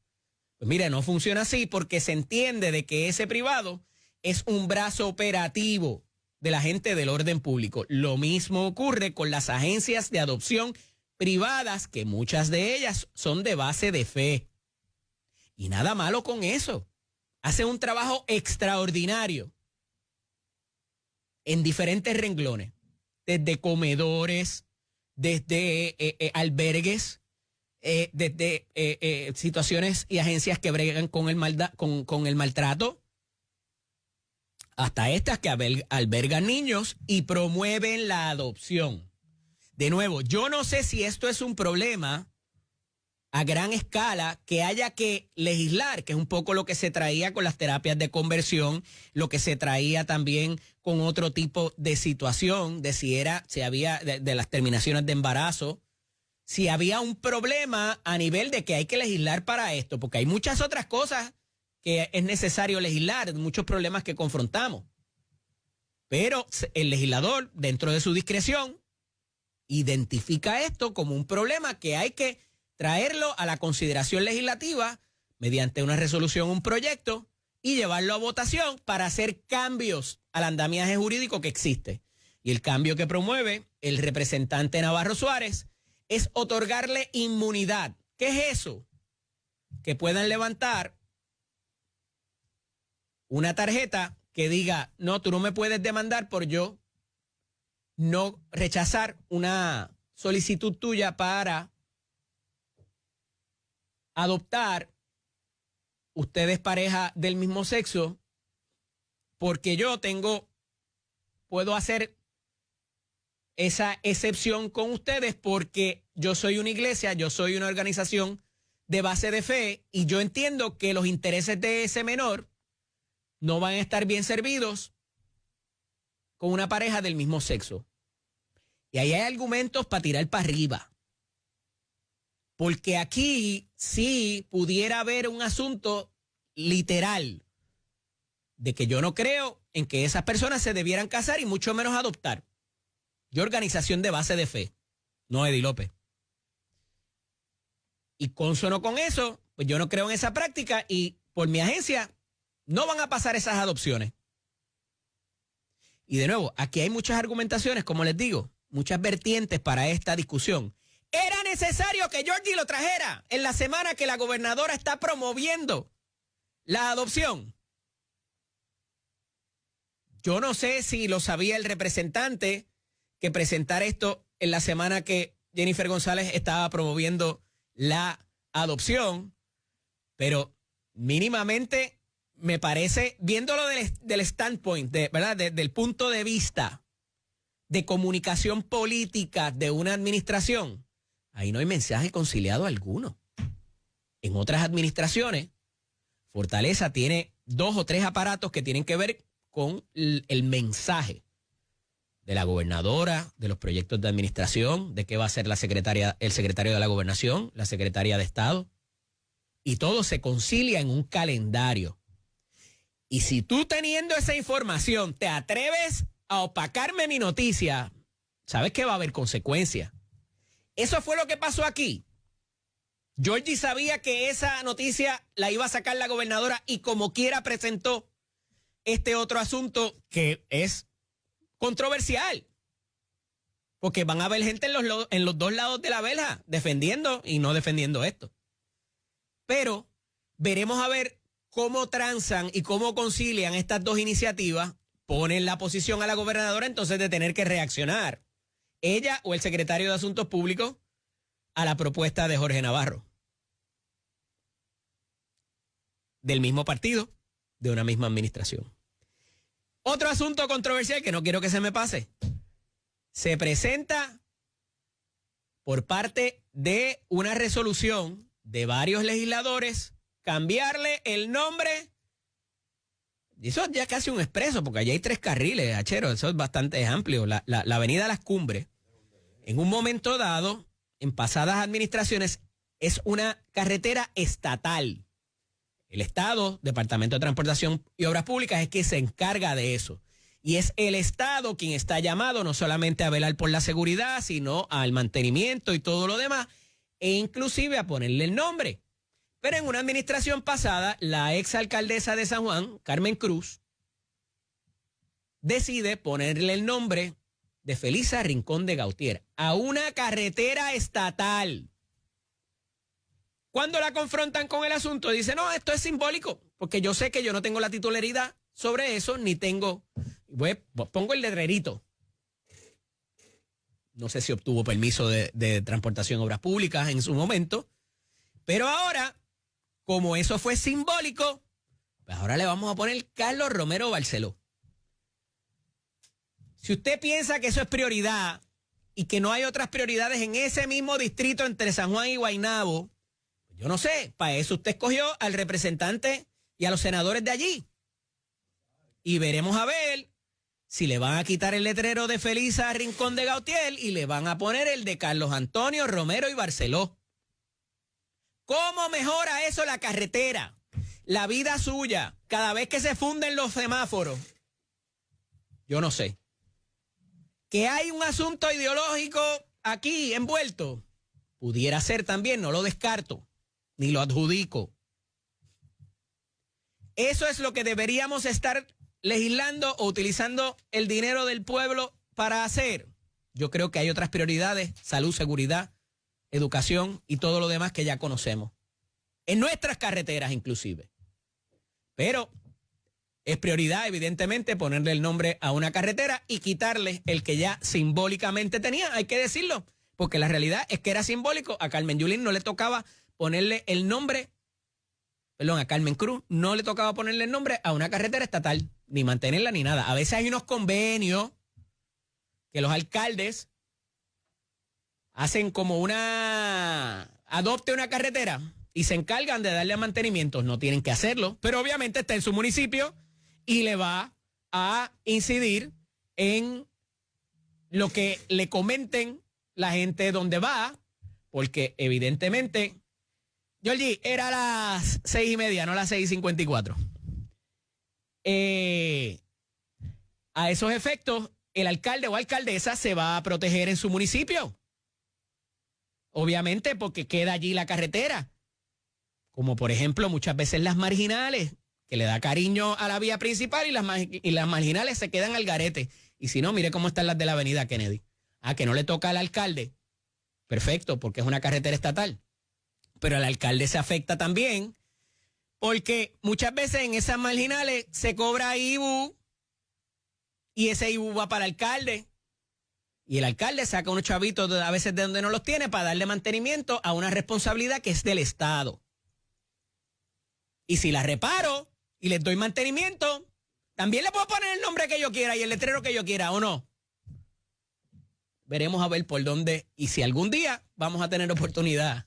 Pues mire, no funciona así porque se entiende de que ese privado es un brazo operativo de la gente del orden público. Lo mismo ocurre con las agencias de adopción privadas, que muchas de ellas son de base de fe. Y nada malo con eso. Hacen un trabajo extraordinario en diferentes renglones, desde comedores, desde albergues, desde situaciones y agencias que bregan con el maltrato, hasta estas que albergan niños y promueven la adopción. De nuevo, yo no sé si esto es un problema a gran escala que haya que legislar, que es un poco lo que se traía con las terapias de conversión, lo que se traía también con otro tipo de situación, si había de las terminaciones de embarazo, si había un problema a nivel de que hay que legislar para esto, porque hay muchas otras cosas que es necesario legislar, muchos problemas que confrontamos. Pero el legislador, dentro de su discreción, identifica esto como un problema que hay que traerlo a la consideración legislativa mediante una resolución, un proyecto, y llevarlo a votación para hacer cambios al andamiaje jurídico que existe. Y el cambio que promueve el representante Navarro Suárez es otorgarle inmunidad. ¿Qué es eso? Que puedan levantar una tarjeta que diga, no, tú no me puedes demandar por yo no rechazar una solicitud tuya para adoptar, ustedes pareja del mismo sexo, porque yo puedo hacer esa excepción con ustedes porque yo soy una iglesia, yo soy una organización de base de fe y yo entiendo que los intereses de ese menor no van a estar bien servidos con una pareja del mismo sexo. Y ahí hay argumentos para tirar para arriba. Porque aquí sí pudiera haber un asunto literal de que yo no creo en que esas personas se debieran casar y mucho menos adoptar. Yo, organización de base de fe, no Eddie López. Y consono con eso, pues yo no creo en esa práctica y por mi agencia no van a pasar esas adopciones. Y de nuevo, aquí hay muchas argumentaciones, como les digo, muchas vertientes para esta discusión. Era necesario que Georgie lo trajera en la semana que la gobernadora está promoviendo la adopción. Yo no sé si lo sabía el representante que presentar esto en la semana que Jennifer González estaba promoviendo la adopción, pero mínimamente me parece, viéndolo del standpoint, ¿verdad? Del punto de vista de comunicación política de una administración, ahí no hay mensaje conciliado alguno. En otras administraciones, Fortaleza tiene 2 o 3 aparatos que tienen que ver con el mensaje de la gobernadora, de los proyectos de administración, de qué va a ser el secretario de la gobernación, la secretaria de Estado, y todo se concilia en un calendario. Y si tú teniendo esa información te atreves a opacarme mi noticia, sabes que va a haber consecuencias. Eso fue lo que pasó aquí. Georgie sabía que esa noticia la iba a sacar la gobernadora y como quiera presentó este otro asunto que es controversial. Porque van a haber gente en los dos lados de la verja defendiendo y no defendiendo esto. Pero veremos a ver cómo transan y cómo concilian estas dos iniciativas, ponen la posición a la gobernadora entonces de tener que reaccionar, ella o el secretario de Asuntos Públicos, a la propuesta de Jorge Navarro. Del mismo partido, de una misma administración. Otro asunto controversial que no quiero que se me pase. Se presenta por parte de una resolución de varios legisladores cambiarle el nombre. Y eso ya casi un expreso, porque allá hay 3 carriles, Achero, eso es bastante amplio. La avenida Las Cumbres, en un momento dado, en pasadas administraciones, es una carretera estatal. El Estado, Departamento de Transportación y Obras Públicas, es quien se encarga de eso. Y es el Estado quien está llamado no solamente a velar por la seguridad, sino al mantenimiento y todo lo demás, e inclusive a ponerle el nombre. Pero en una administración pasada, la exalcaldesa de San Juan, Carmen Cruz, decide ponerle el nombre de Felisa Rincón de Gautier a una carretera estatal. Cuando la confrontan con el asunto, dice, no, esto es simbólico, porque yo sé que yo no tengo la titularidad sobre eso, ni tengo, pongo el letrerito. No sé si obtuvo permiso de Transportación y Obras Públicas en su momento, pero ahora, como eso fue simbólico, pues ahora le vamos a poner Carlos Romero Barceló. Si usted piensa que eso es prioridad y que no hay otras prioridades en ese mismo distrito entre San Juan y Guaynabo, yo no sé, para eso usted escogió al representante y a los senadores de allí. Y veremos a ver si le van a quitar el letrero de Felisa Rincón de Gautier y le van a poner el de Carlos Antonio Romero y Barceló. ¿Cómo mejora eso la carretera? La vida suya, cada vez que se funden los semáforos. Yo no sé. Que hay un asunto ideológico aquí envuelto. Pudiera ser también, no lo descarto, ni lo adjudico. Eso es lo que deberíamos estar legislando o utilizando el dinero del pueblo para hacer. Yo creo que hay otras prioridades, salud, seguridad, educación y todo lo demás que ya conocemos. En nuestras carreteras inclusive. Pero es prioridad, evidentemente, ponerle el nombre a una carretera y quitarle el que ya simbólicamente tenía, hay que decirlo, porque la realidad es que era simbólico. A Carmen Yulín no le tocaba ponerle el nombre, a Carmen Cruz no le tocaba ponerle el nombre a una carretera estatal, ni mantenerla ni nada. A veces hay unos convenios que los alcaldes hacen como adopte una carretera y se encargan de darle mantenimiento. No tienen que hacerlo, pero obviamente está en su municipio y le va a incidir en lo que le comenten la gente donde va, porque evidentemente, Georgie, era las 6:30, no las 6:54. A esos efectos, el alcalde o alcaldesa se va a proteger en su municipio. Obviamente porque queda allí la carretera. Como por ejemplo muchas veces las marginales, que le da cariño a la vía principal y las marginales se quedan al garete. Y si no, mire cómo están las de la avenida Kennedy. Que no le toca al alcalde. Perfecto, porque es una carretera estatal. Pero al alcalde se afecta también porque muchas veces en esas marginales se cobra IBU y ese IBU va para el alcalde. Y el alcalde saca unos chavitos a veces de donde no los tiene para darle mantenimiento a una responsabilidad que es del Estado. Y si la reparo y les doy mantenimiento, también le puedo poner el nombre que yo quiera y el letrero que yo quiera, ¿o no? Veremos a ver por dónde y si algún día vamos a tener oportunidad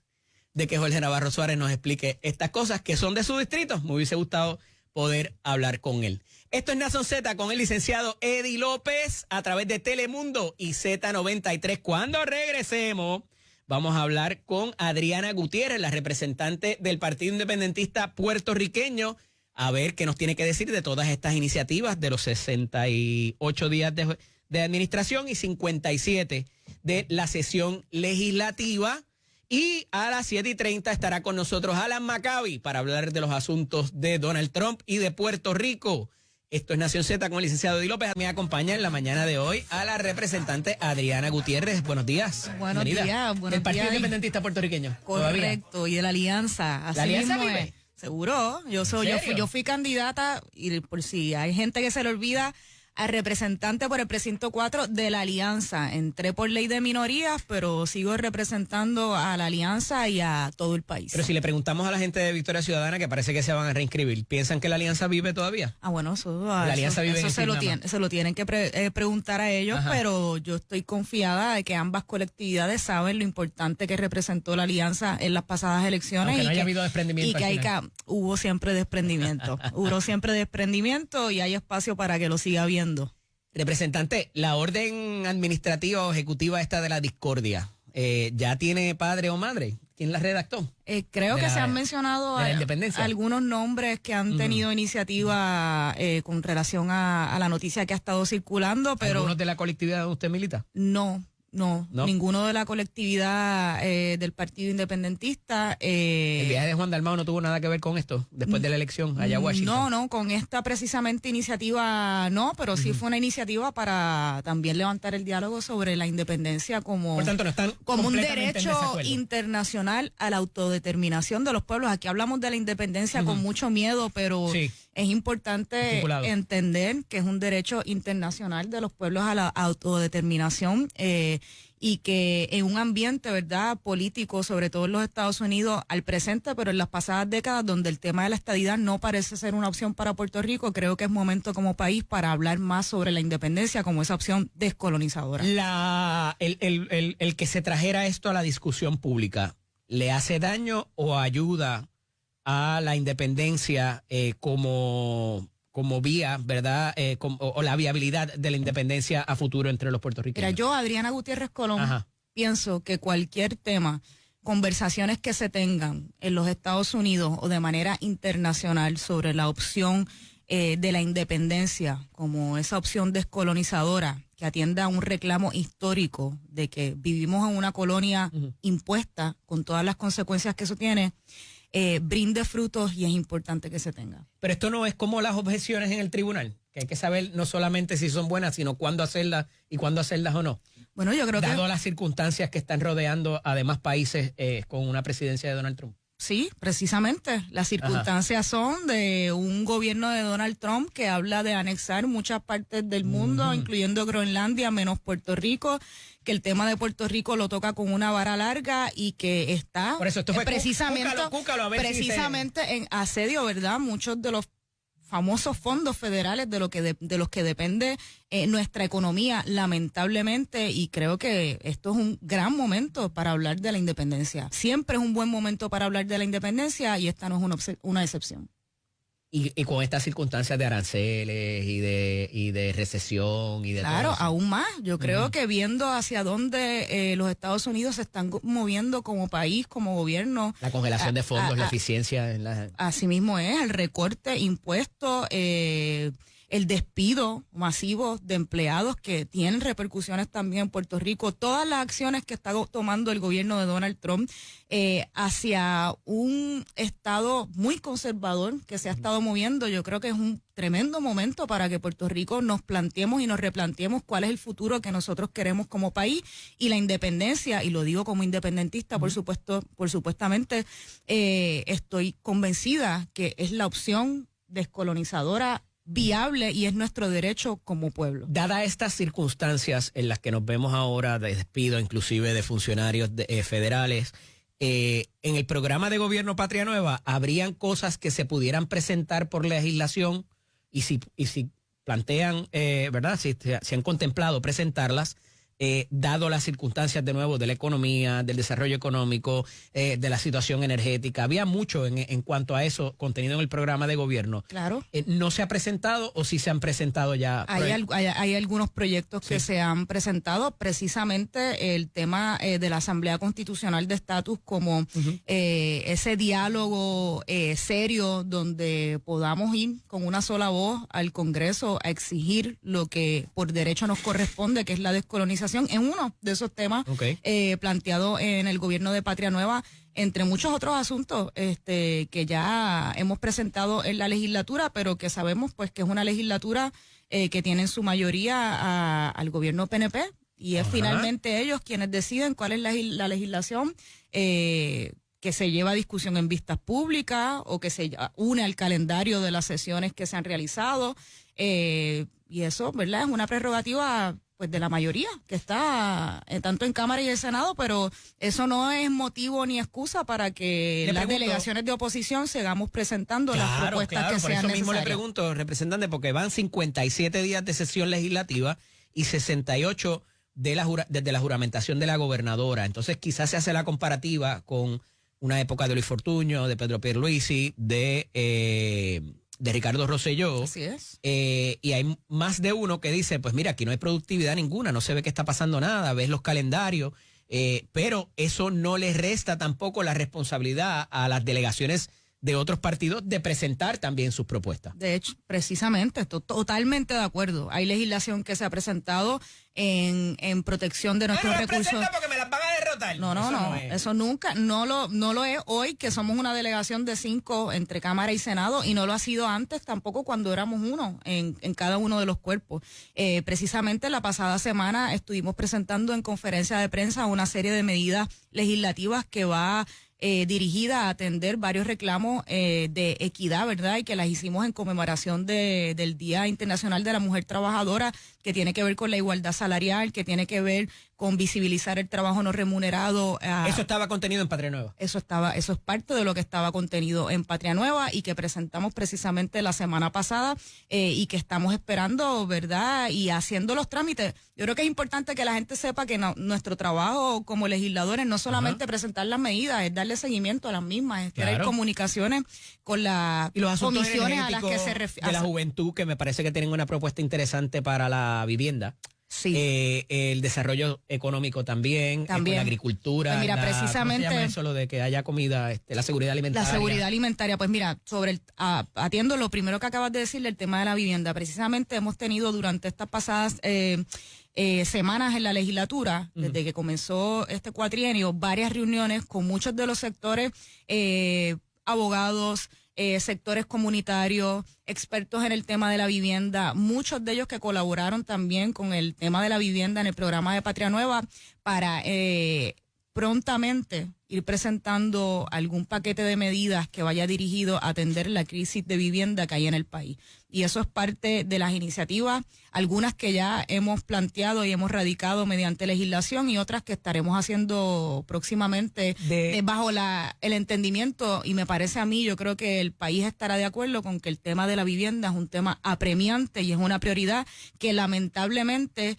de que Jorge Navarro Suárez nos explique estas cosas que son de su distrito. Me hubiese gustado poder hablar con él. Esto es Nación Z con el licenciado Eddie López a través de Telemundo y Z93. Cuando regresemos, vamos a hablar con Adriana Gutiérrez, la representante del Partido Independentista puertorriqueño, a ver qué nos tiene que decir de todas estas iniciativas de los 68 días de administración y 57 de la sesión legislativa. Y a las 7:30 estará con nosotros Alan Maccabi para hablar de los asuntos de Donald Trump y de Puerto Rico. Esto es Nación Z con el licenciado Eddie López. Me acompaña en la mañana de hoy a la representante Adriana Gutiérrez. Buenos días. Buenos días. Del Partido Independentista Puertorriqueño. Correcto, todavía. Y de la Alianza. Así ¿La Alianza mismo vive? es. Seguro. Yo fui candidata, y por si hay gente que se le olvida, a representante por el precinto 4 de la Alianza. Entré por ley de minorías, pero sigo representando a la Alianza y a todo el país. Pero si le preguntamos a la gente de Victoria Ciudadana, que parece que se van a reinscribir, ¿piensan que la Alianza vive todavía? Bueno, La Alianza vive en se lo tienen que preguntar a ellos. Ajá. Pero yo estoy confiada de que ambas colectividades saben lo importante que representó la Alianza en las pasadas elecciones. Aunque no haya habido desprendimiento. Y que hubo siempre desprendimiento. Hubo siempre desprendimiento y hay espacio para que lo siga viendo. Representante, la orden administrativa o ejecutiva esta de la discordia, ¿ya tiene padre o madre? ¿Quién la redactó? Creo que se han mencionado algunos nombres que han tenido iniciativa con relación a la noticia que ha estado circulando, pero... ¿Algunos de la colectividad donde usted milita? No, ninguno de la colectividad del Partido Independentista. ¿El viaje de Juan Dalmau no tuvo nada que ver con esto después de la elección allá a Washington? No, con esta precisamente iniciativa no, pero sí fue una iniciativa para también levantar el diálogo sobre la independencia como, por tanto, no están como un derecho internacional a la autodeterminación de los pueblos. Aquí hablamos de la independencia con mucho miedo, pero sí, es importante entender que es un derecho internacional de los pueblos a la autodeterminación. Y que en un ambiente, ¿verdad?, político, sobre todo en los Estados Unidos, al presente, pero en las pasadas décadas, donde el tema de la estadidad no parece ser una opción para Puerto Rico, creo que es momento como país para hablar más sobre la independencia como esa opción descolonizadora. El que se trajera esto a la discusión pública, ¿le hace daño o ayuda a la independencia como vía, ¿verdad? O la viabilidad de la independencia a futuro entre los puertorriqueños? Mira, yo, Adriana Gutiérrez Colón, pienso que cualquier tema, conversaciones que se tengan en los Estados Unidos o de manera internacional sobre la opción de la independencia como esa opción descolonizadora que atienda a un reclamo histórico de que vivimos en una colonia impuesta con todas las consecuencias que eso tiene, brinde frutos y es importante que se tenga. Pero esto no es como las objeciones en el tribunal, que hay que saber no solamente si son buenas, sino cuándo hacerlas y cuándo hacerlas o no. Bueno, yo creo Dado las circunstancias que están rodeando además países con una presidencia de Donald Trump. Sí, precisamente. Las circunstancias son de un gobierno de Donald Trump que habla de anexar muchas partes del mundo, incluyendo Groenlandia, menos Puerto Rico, que el tema de Puerto Rico lo toca con una vara larga y que está por eso esto fue precisamente en asedio, ¿verdad? Muchos de los famosos fondos federales de los que depende nuestra economía, lamentablemente, y creo que esto es un gran momento para hablar de la independencia. Siempre es un buen momento para hablar de la independencia y esta no es una excepción. Y con estas circunstancias de aranceles y de recesión y de claro, todo eso. Aún más. Yo creo que viendo hacia dónde los Estados Unidos se están moviendo como país, como gobierno. La congelación de fondos, la eficiencia en la... Así mismo es, el recorte, impuestos, el despido masivo de empleados que tienen repercusiones también en Puerto Rico, todas las acciones que está tomando el gobierno de Donald Trump hacia un estado muy conservador que se ha estado moviendo. Yo creo que es un tremendo momento para que Puerto Rico nos planteemos y nos replanteemos cuál es el futuro que nosotros queremos como país, y la independencia, y lo digo como independentista, supuestamente, estoy convencida que es la opción descolonizadora viable y es nuestro derecho como pueblo. Dadas estas circunstancias en las que nos vemos ahora de despido inclusive de funcionarios federales, en el programa de gobierno Patria Nueva, ¿habrían cosas que se pudieran presentar por legislación? Y si plantean, ¿verdad? Si han contemplado presentarlas, dado las circunstancias de nuevo de la economía, del desarrollo económico, de la situación energética. Había mucho en cuanto a eso contenido en el programa de gobierno. Claro. ¿No se ha presentado o sí se han presentado ya? Hay algunos proyectos que se han presentado, precisamente el tema de la Asamblea Constitucional de Estatus como ese diálogo serio donde podamos ir con una sola voz al Congreso a exigir lo que por derecho nos corresponde, que es la descolonización, en uno de esos temas planteado en el gobierno de Patria Nueva, entre muchos otros asuntos que ya hemos presentado en la legislatura, pero que sabemos pues que es una legislatura que tiene en su mayoría al gobierno PNP, y es finalmente ellos quienes deciden cuál es la legislación que se lleva a discusión en vistas públicas o que se une al calendario de las sesiones que se han realizado, y eso, ¿verdad?, es una prerrogativa pues de la mayoría que está tanto en Cámara y en Senado, pero eso no es motivo ni excusa para que las delegaciones de oposición sigamos presentando las propuestas que sean necesarias. Por eso mismo le pregunto, representante, porque van 57 días de sesión legislativa y 68 desde la juramentación de la gobernadora. Entonces quizás se hace la comparativa con una época de Luis Fortuño, de Pedro Pierluisi, de Ricardo Rosselló. Así es. Y hay más de uno que dice, pues mira, aquí no hay productividad ninguna, no se ve que está pasando nada, ves los calendarios, pero eso no le resta tampoco la responsabilidad a las delegaciones de otros partidos de presentar también sus propuestas. De hecho, precisamente, estoy totalmente de acuerdo. Hay legislación que se ha presentado en protección de nuestros recursos. Porque me las van a derrotar. No, eso nunca, no lo es hoy, que somos una delegación de 5 entre Cámara y Senado, y no lo ha sido antes tampoco cuando éramos uno en cada uno de los cuerpos. Precisamente la pasada semana estuvimos presentando en conferencia de prensa una serie de medidas legislativas que va dirigida a atender varios reclamos de equidad, ¿verdad? Y que las hicimos en conmemoración del Día Internacional de la Mujer Trabajadora, que tiene que ver con la igualdad salarial, que tiene que ver con visibilizar el trabajo no remunerado. Eso estaba contenido en Patria Nueva. Eso es parte de lo que estaba contenido en Patria Nueva y que presentamos precisamente la semana pasada y que estamos esperando, ¿verdad? Y haciendo los trámites. Yo creo que es importante que la gente sepa que nuestro trabajo como legisladores no solamente presentar las medidas, es darle seguimiento a las mismas, es tener comunicaciones con las comisiones a las que se refiere. De la juventud, que me parece que tienen una propuesta interesante para la vivienda. Sí. El desarrollo económico también. Con la agricultura. Pues mira, precisamente. ¿Cómo se llama eso, lo de que haya comida, la seguridad alimentaria? La seguridad alimentaria, pues mira, atiendo lo primero que acabas de decir, el tema de la vivienda. Precisamente hemos tenido durante estas pasadas semanas en la legislatura, desde que comenzó este cuatrienio, varias reuniones con muchos de los sectores, abogados, sectores comunitarios, expertos en el tema de la vivienda, muchos de ellos que colaboraron también con el tema de la vivienda en el programa de Patria Nueva para prontamente ir presentando algún paquete de medidas que vaya dirigido a atender la crisis de vivienda que hay en el país. Y eso es parte de las iniciativas, algunas que ya hemos planteado y hemos radicado mediante legislación y otras que estaremos haciendo próximamente bajo el entendimiento, y me parece a mí, yo creo que el país estará de acuerdo con que el tema de la vivienda es un tema apremiante y es una prioridad que lamentablemente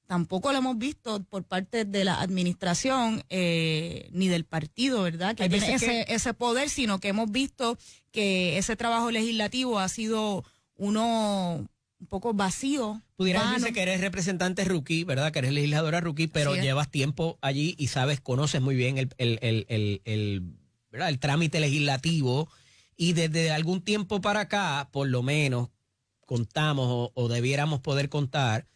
tampoco lo hemos visto por parte de la administración ni del partido, ¿verdad? Que tiene ese poder, sino que hemos visto que ese trabajo legislativo ha sido un poco vacío. Pudieras decirse que eres representante rookie, ¿verdad? Que eres legisladora rookie, pero llevas tiempo allí y conoces muy bien ¿verdad? El trámite legislativo, y desde algún tiempo para acá, por lo menos, contamos o debiéramos poder contar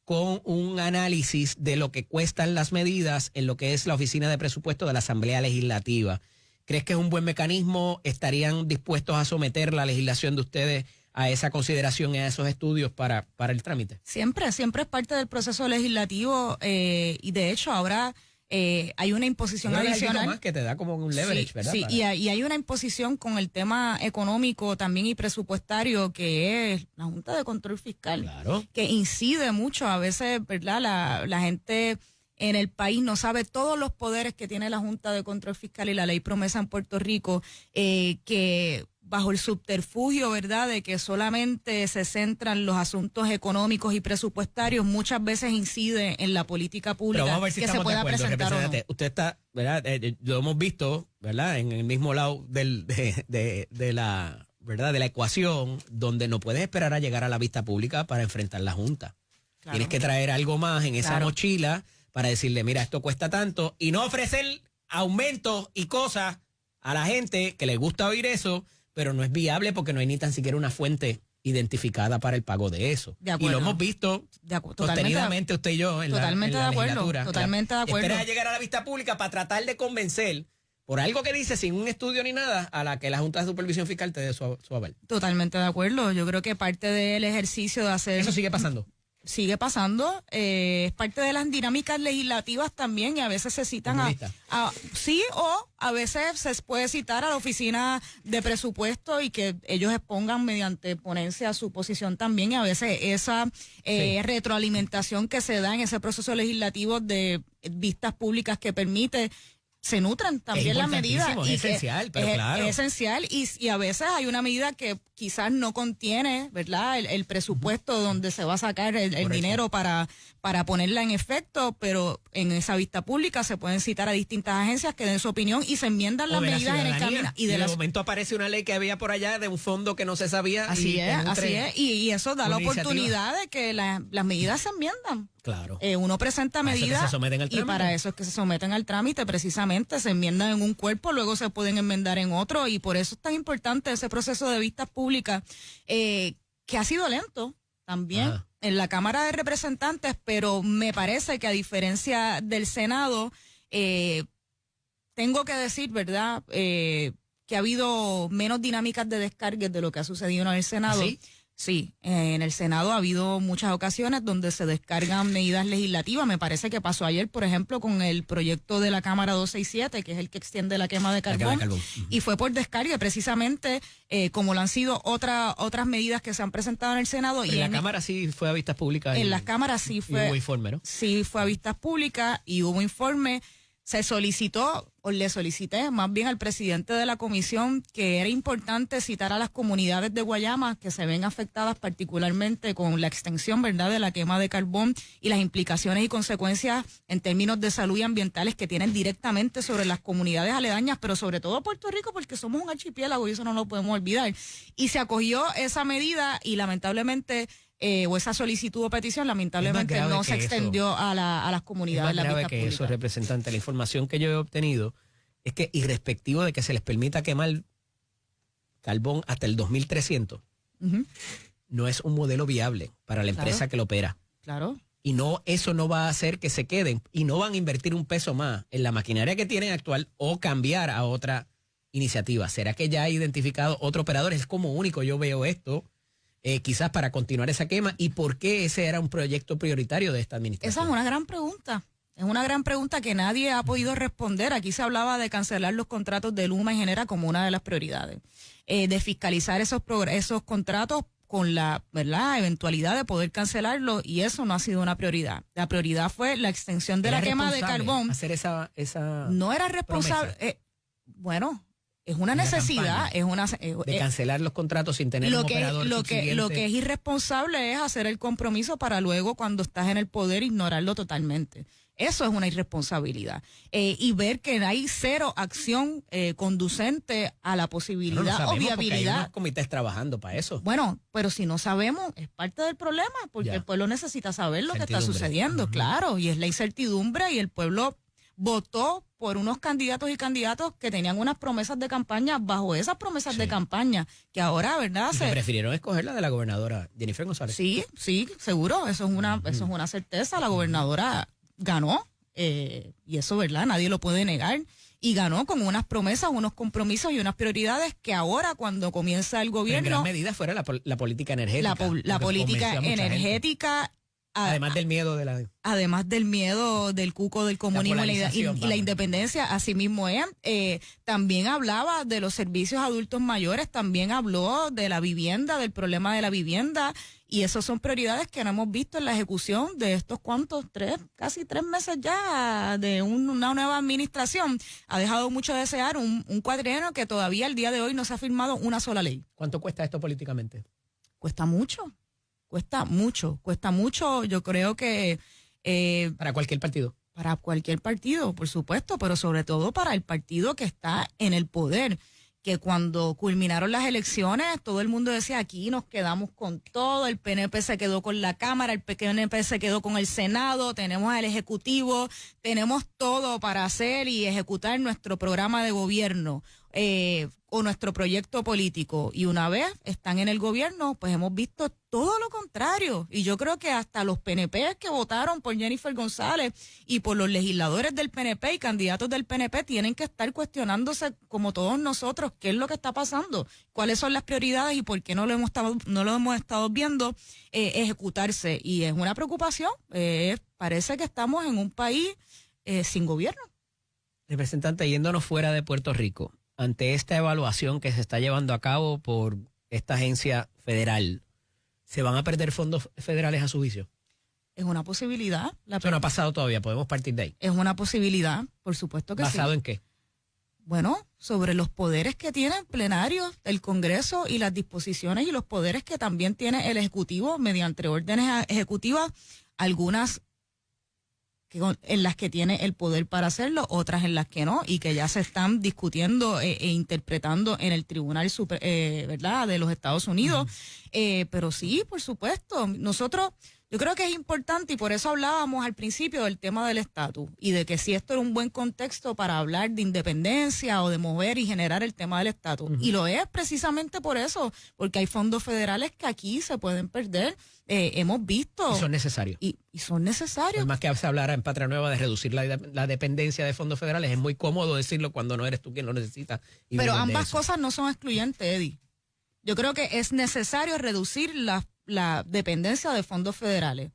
con un análisis de lo que cuestan las medidas en lo que es la Oficina de Presupuesto de la Asamblea Legislativa. ¿Crees que es un buen mecanismo? ¿Estarían dispuestos a someter la legislación de ustedes a esa consideración y a esos estudios para el trámite? Siempre es parte del proceso legislativo y de hecho ahora hay una imposición adicional. Más que te da como un leverage, ¿verdad? Sí, y hay una imposición con el tema económico también y presupuestario que es la Junta de Control Fiscal, claro, que incide mucho. A veces, ¿verdad? La gente en el país no sabe todos los poderes que tiene la Junta de Control Fiscal y la ley promesa en Puerto Rico, que bajo el subterfugio, ¿verdad?, de que solamente se centran los asuntos económicos y presupuestarios, muchas veces incide en la política pública. Pero vamos a ver si que se pueda presentar o no. Usted está, ¿verdad? Lo hemos visto, ¿verdad?, en el mismo lado de la, ¿verdad?, de la ecuación, donde no puedes esperar a llegar a la vista pública para enfrentar la Junta. Claro. Tienes que traer algo más en esa mochila para decirle, mira, esto cuesta tanto, y no ofrecer aumentos y cosas a la gente que le gusta oír eso, pero no es viable porque no hay ni tan siquiera una fuente identificada para el pago de eso. Y lo hemos visto sostenidamente usted y yo en la legislatura. Totalmente de acuerdo. Espera a llegar a la vista pública para tratar de convencer, por algo que dice sin un estudio ni nada, a la que la Junta de Supervisión Fiscal te dé su aval. Totalmente de acuerdo. Yo creo que parte del ejercicio de hacer... Eso sigue pasando. Sigue pasando, es parte de las dinámicas legislativas también y a veces se citan sí, o a veces se puede citar a la Oficina de Presupuesto y que ellos expongan mediante ponencia su posición también, y a veces esa retroalimentación que se da en ese proceso legislativo de vistas públicas que permite se nutran también las medidas. Es esencial, pero claro. Es esencial y a veces hay una medida que quizás no contiene, ¿verdad?, el presupuesto donde se va a sacar el dinero para ponerla en efecto, pero en esa vista pública se pueden citar a distintas agencias que den su opinión y se enmiendan las medidas en el camino. Y de momento aparece una ley que había por allá de un fondo que no se sabía. Así es. Y eso da la oportunidad de que las medidas se enmiendan. Claro. Uno presenta medidas y para eso es que se someten al trámite, precisamente se enmiendan en un cuerpo, luego se pueden enmendar en otro, y por eso es tan importante ese proceso de vistas públicas que ha sido lento también en la Cámara de Representantes, pero me parece que a diferencia del Senado, tengo que decir, ¿verdad?, que ha habido menos dinámicas de descargues de lo que ha sucedido en el Senado. ¿Sí? Sí, en el Senado ha habido muchas ocasiones donde se descargan medidas legislativas. Me parece que pasó ayer, por ejemplo, con el proyecto de la Cámara 267, que es el que extiende la quema de carbón. Y fue por descarga, precisamente, como lo han sido otras medidas que se han presentado en el Senado. Pero y en la Cámara sí fue a vistas públicas. En las cámaras sí fue. Hubo informe, ¿no? Sí, fue a vistas públicas y hubo informe. Se solicitó, o le solicité más bien al presidente de la comisión, que era importante citar a las comunidades de Guayama que se ven afectadas particularmente con la extensión, ¿verdad?, de la quema de carbón y las implicaciones y consecuencias en términos de salud y ambientales que tienen directamente sobre las comunidades aledañas, pero sobre todo Puerto Rico, porque somos un archipiélago y eso no lo podemos olvidar. Y se acogió esa medida y lamentablemente... o esa solicitud o petición lamentablemente no se extendió a las comunidades. Es más grave que eso, representante. La información que yo he obtenido es que, irrespectivo de que se les permita quemar carbón hasta el 2300, no es un modelo viable para la empresa que lo opera. Claro. Y eso no va a hacer que se queden y no van a invertir un peso más en la maquinaria que tienen actual o cambiar a otra iniciativa. ¿Será que ya ha identificado otro operador? Es como único yo veo esto. Quizás para continuar esa quema, y por qué ese era un proyecto prioritario de esta administración. Esa es una gran pregunta. Es una gran pregunta que nadie ha podido responder. Aquí se hablaba de cancelar los contratos de Luma y Genera como una de las prioridades. De fiscalizar esos contratos con la eventualidad de poder cancelarlos, y eso no ha sido una prioridad. La prioridad fue la extensión de la quema de carbón. Hacer esa no era responsable. Bueno, es una necesidad, de cancelar los contratos sin tener un operador subsiguiente. Lo que es irresponsable es hacer el compromiso para luego, cuando estás en el poder, ignorarlo totalmente. Eso es una irresponsabilidad. Y ver que hay cero acción conducente a la posibilidad o viabilidad. Hay unos comités trabajando para eso. Bueno, pero si no sabemos, es parte del problema, porque el pueblo necesita saber lo que está sucediendo, claro, y es la incertidumbre, y el pueblo votó por unos candidatos y candidatas que tenían unas promesas de campaña bajo esas promesas de campaña, que ahora, ¿verdad? Se prefirieron escoger la de la gobernadora Jennifer González. Sí, seguro, eso es una certeza. La gobernadora ganó, y eso, ¿verdad? Nadie lo puede negar. Y ganó con unas promesas, unos compromisos y unas prioridades que ahora, cuando comienza el gobierno... Pero en gran medida fuera la política energética. La política energética... Además del miedo Además del miedo del cuco del comunismo y la independencia, así mismo es. También hablaba de los servicios a adultos mayores, también habló de la vivienda, del problema de la vivienda, y esas son prioridades que no hemos visto en la ejecución de estos casi 3 meses ya de una nueva administración. Ha dejado mucho de desear un cuatrienio que todavía al día de hoy no se ha firmado una sola ley. ¿Cuánto cuesta esto políticamente? Cuesta mucho. Yo creo que... ¿Para cualquier partido? Para cualquier partido, por supuesto, pero sobre todo para el partido que está en el poder. Que cuando culminaron las elecciones, todo el mundo decía, aquí nos quedamos con todo, el PNP se quedó con la Cámara, el PNP se quedó con el Senado, tenemos al Ejecutivo, tenemos todo para hacer y ejecutar nuestro programa de gobierno. O nuestro proyecto político, y una vez están en el gobierno, pues hemos visto todo lo contrario, y yo creo que hasta los PNP que votaron por Jennifer González y por los legisladores del PNP y candidatos del PNP tienen que estar cuestionándose, como todos nosotros, qué es lo que está pasando, cuáles son las prioridades y por qué no lo hemos estado viendo ejecutarse, y es una preocupación. Parece que estamos en un país sin gobierno. Representante, yéndonos fuera de Puerto Rico, ante esta evaluación que se está llevando a cabo por esta agencia federal, ¿se van a perder fondos federales a su juicio? Es una posibilidad. Eso no ha pasado todavía, podemos partir de ahí. Es una posibilidad, por supuesto que sí. ¿Basado en qué? Bueno, sobre los poderes que tiene el plenario, el Congreso y las disposiciones y los poderes que también tiene el Ejecutivo mediante órdenes ejecutivas, algunas en las que tiene el poder para hacerlo, otras en las que no, y que ya se están discutiendo e interpretando en el Tribunal ¿verdad?, de los Estados Unidos. Pero sí, por supuesto, yo creo que es importante, y por eso hablábamos al principio del tema del estatus y de que si esto era un buen contexto para hablar de independencia o de mover y generar el tema del estatus. Y lo es precisamente por eso, porque hay fondos federales que aquí se pueden perder. Hemos visto. Y son necesarios. Y son necesarios. Por más que se hablara en Patria Nueva de reducir la dependencia de fondos federales, es muy cómodo decirlo cuando no eres tú quien lo necesita. Pero ambas cosas no son excluyentes, Eddie. Yo creo que es necesario reducir la dependencia de fondos federales.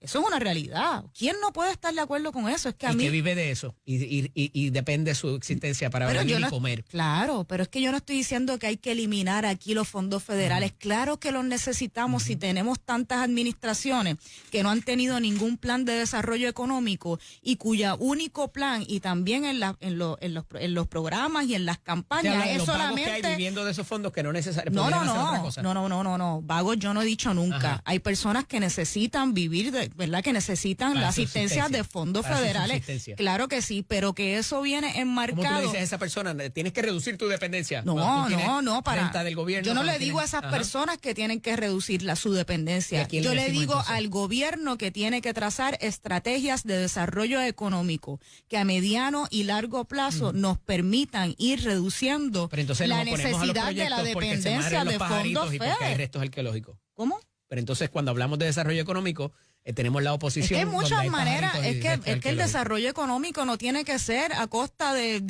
Eso es una realidad. ¿Quién no puede estar de acuerdo con eso? Es que que vive de eso y depende de su existencia para vivir y comer. Claro, pero es que yo no estoy diciendo que hay que eliminar aquí los fondos federales. Claro que los necesitamos si tenemos tantas administraciones que no han tenido ningún plan de desarrollo económico y cuya único plan, y también en los programas y en las campañas, es los solamente... vagos que hay viviendo de esos fondos que no necesariamente podrían hacer otra cosa. No. Vagos yo no he dicho nunca. Ajá. Hay personas que necesitan vivir ¿verdad? Que necesitan para la asistencia de fondos federales. Claro que sí, pero que eso viene enmarcado. ¿Cómo tú le dices a esa persona? Tienes que reducir tu dependencia. No, para renta del gobierno. Yo no le digo a esas personas que tienen que reducir su dependencia. Yo le digo entonces al gobierno que tiene que trazar estrategias de desarrollo económico que a mediano y largo plazo nos permitan ir reduciendo la necesidad de la dependencia de fondos federales. ¿Y por qué hay restos arqueológicos? ¿Cómo? Pero entonces cuando hablamos de desarrollo económico, tenemos la oposición. Es que hay muchas maneras, es que el desarrollo económico no tiene que ser a costa de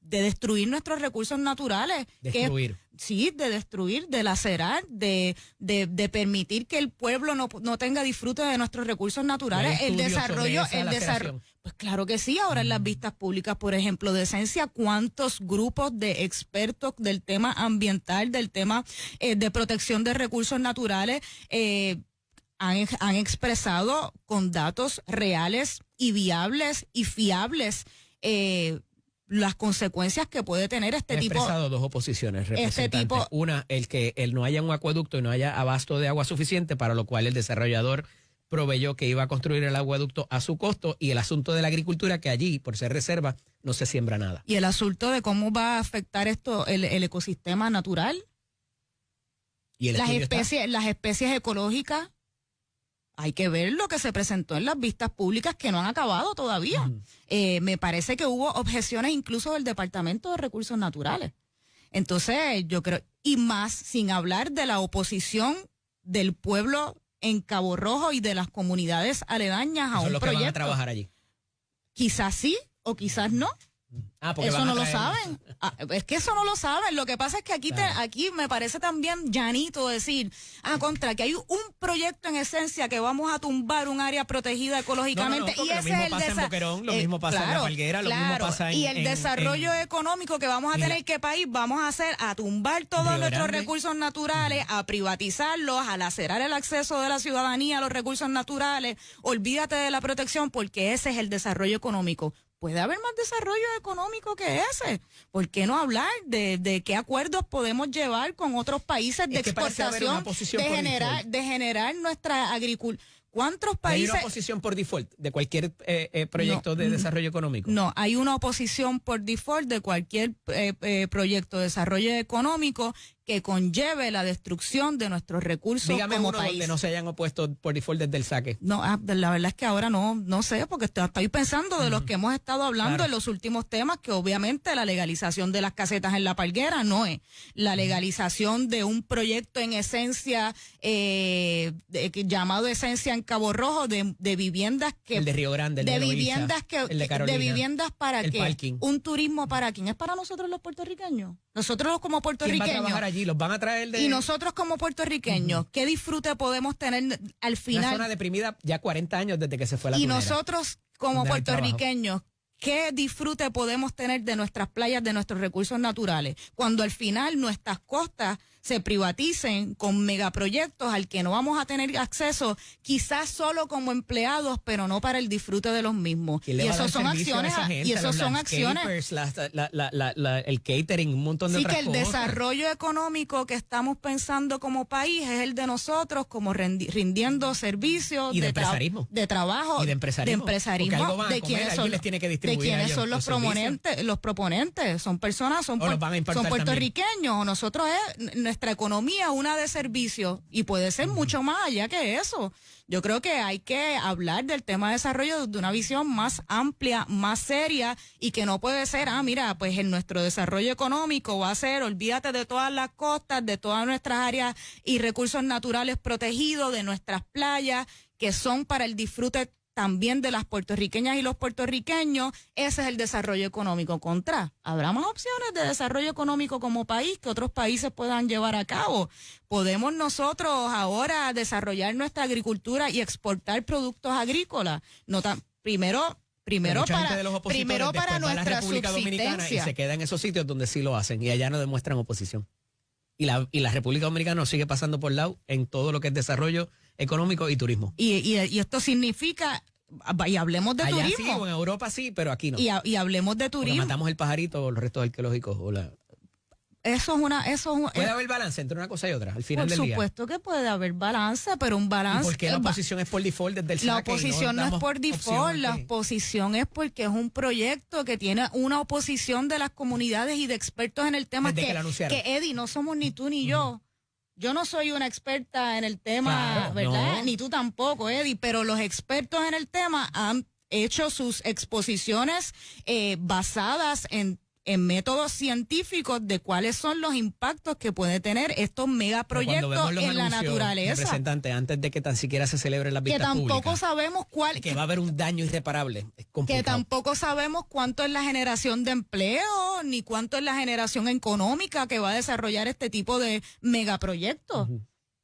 destruir nuestros recursos naturales. Destruir. De destruir, de lacerar, de permitir que el pueblo no tenga disfrute de nuestros recursos naturales. El desarrollo, pues claro que sí. Ahora en las vistas públicas, por ejemplo, de Esencia, ¿cuántos grupos de expertos del tema ambiental, del tema de protección de recursos naturales han expresado con datos reales y viables y fiables las consecuencias que puede tener este tipo? He expresado dos oposiciones, representantes. Una, el que no haya un acueducto y no haya abasto de agua suficiente, para lo cual el desarrollador proveyó que iba a construir el acueducto a su costo, y el asunto de la agricultura, que allí, por ser reserva, no se siembra nada. Y el asunto de cómo va a afectar esto el ecosistema natural, ¿Y las especies ecológicas. hay que ver lo que se presentó en las vistas públicas que no han acabado todavía. Me parece que hubo objeciones incluso del Departamento de Recursos Naturales. Entonces, yo creo, y más sin hablar de la oposición del pueblo en Cabo Rojo y de las comunidades aledañas a un proyecto. Que van a trabajar allí. Quizás sí o quizás no. Eso no lo saben. Es que eso no lo saben. Lo que pasa es que aquí me parece también llanito decir, que hay un proyecto en esencia que vamos a tumbar un área protegida ecológicamente. Y ese es el pasa en Boquerón, lo mismo pasa en La Palguera, lo mismo pasa y el desarrollo económico que vamos a tener que país, vamos a hacer a tumbar todos nuestros recursos naturales, a privatizarlos, a lacerar el acceso de la ciudadanía a los recursos naturales. Olvídate de la protección porque ese es el desarrollo económico. ¿Puede haber más desarrollo económico que ese? ¿Por qué no hablar de qué acuerdos podemos llevar con otros países de exportación, de generar nuestra agricultura? ¿Cuántos países? ¿Hay una oposición por default de cualquier proyecto de desarrollo económico? No, hay una oposición por default de cualquier proyecto de desarrollo económico que conlleve la destrucción de nuestros recursos. Dígame como uno país. Donde no se hayan opuesto por default desde el saque. No, la verdad es que ahora no sé, porque estoy pensando de los que hemos estado hablando en los últimos temas, que obviamente la legalización de las casetas en La Palguera no es. La legalización de un proyecto en esencia, llamado Esencia en Cabo Rojo, de viviendas que... El de Río Grande, el de viviendas que, el de Carolina, de viviendas para el que... parking. Un turismo para quién, es para nosotros los puertorriqueños. Nosotros como puertorriqueños. ¿Quién va a trabajar allí? ¿Los van a traer Y nosotros como puertorriqueños, ¿qué disfrute podemos tener al final? Una zona deprimida ya 40 años desde que se fue la tunera. Y nosotros como puertorriqueños, ¿qué disfrute podemos tener de nuestras playas, de nuestros recursos naturales? Cuando al final nuestras costas se privaticen con megaproyectos al que no vamos a tener acceso, quizás solo como empleados, pero no para el disfrute de los mismos. Y eso son acciones, el catering, un montón de otras cosas. Sí, que el desarrollo económico que estamos pensando como país es el de nosotros, como rindiendo servicios de empresarismo, de trabajo y de empresarismo, de quienes son los proponentes, son personas, son puertorriqueños, nosotros nuestra economía una de servicios y puede ser mucho más allá que eso. Yo creo que hay que hablar del tema de desarrollo de una visión más amplia, más seria, y que no puede ser, pues en nuestro desarrollo económico va a ser, olvídate de todas las costas, de todas nuestras áreas y recursos naturales protegidos, de nuestras playas, que son para el disfrute también de las puertorriqueñas y los puertorriqueños. Ese es el desarrollo económico. ¿Habrá más opciones de desarrollo económico como país que otros países puedan llevar a cabo? ¿Podemos nosotros ahora desarrollar nuestra agricultura y exportar productos agrícolas? Primero para nuestra República Dominicana, y se queda en esos sitios donde sí lo hacen y allá no demuestran oposición. Y la República Dominicana sigue pasando por lado en todo lo que es desarrollo económico y turismo. Y esto significa, y hablemos de allá turismo. Sí, o en Europa sí, pero aquí no. Y hablemos de turismo. Porque matamos el pajarito o los restos arqueológicos. ¿Puede haber balance entre una cosa y otra al final del día? Por supuesto que puede haber balance, pero un balance... ¿Y por qué la oposición es por default desde el saque? La oposición no es por default, la oposición es porque es un proyecto que tiene una oposición de las comunidades y de expertos en el tema. Desde que la anunciaron. Que Eddie, no somos ni tú ni yo. Yo no soy una experta en el tema, claro, ¿verdad? No. Ni tú tampoco, Eddie, pero los expertos en el tema han hecho sus exposiciones basadas en métodos científicos de cuáles son los impactos que puede tener estos megaproyectos en la naturaleza. Representante, antes de que tan siquiera se celebren las vistas públicas. Que tampoco sabemos que va a haber un daño irreparable. Es complicado. Que tampoco sabemos cuánto es la generación de empleo, ni cuánto es la generación económica que va a desarrollar este tipo de megaproyectos.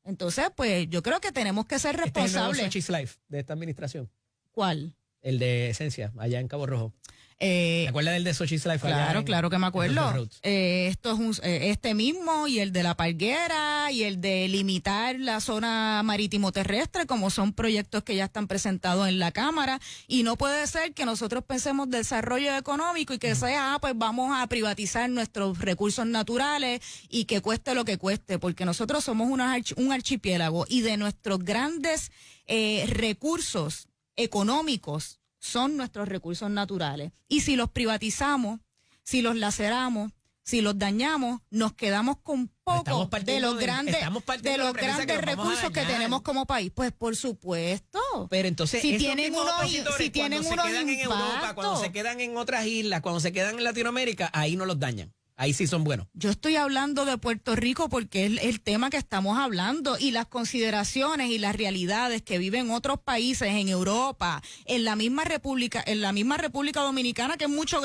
Entonces, pues yo creo que tenemos que ser responsables. ¿Este es el nuevo Sochi's Life de esta administración? ¿Cuál? El de Esencia, allá en Cabo Rojo. ¿Te acuerdas del de Sochi's Life? Claro que me acuerdo. Esto es este mismo, y el de La Palguera, y el de limitar la zona marítimo terrestre, como son proyectos que ya están presentados en la Cámara. Y no puede ser que nosotros pensemos desarrollo económico y que sea, pues vamos a privatizar nuestros recursos naturales y que cueste lo que cueste, porque nosotros somos un archipiélago, y de nuestros grandes recursos económicos son nuestros recursos naturales. Y si los privatizamos, si los laceramos, Si los dañamos, nos quedamos con poco de los grandes recursos que tenemos como país. Pues por supuesto. Pero entonces, si tienen unos quedan en Europa, cuando se quedan en otras islas, cuando se quedan en Latinoamérica, ahí no los dañan. Ahí sí son buenos. Yo estoy hablando de Puerto Rico porque es el tema que estamos hablando y las consideraciones y las realidades que viven otros países en Europa, en la misma República Dominicana, que es mucho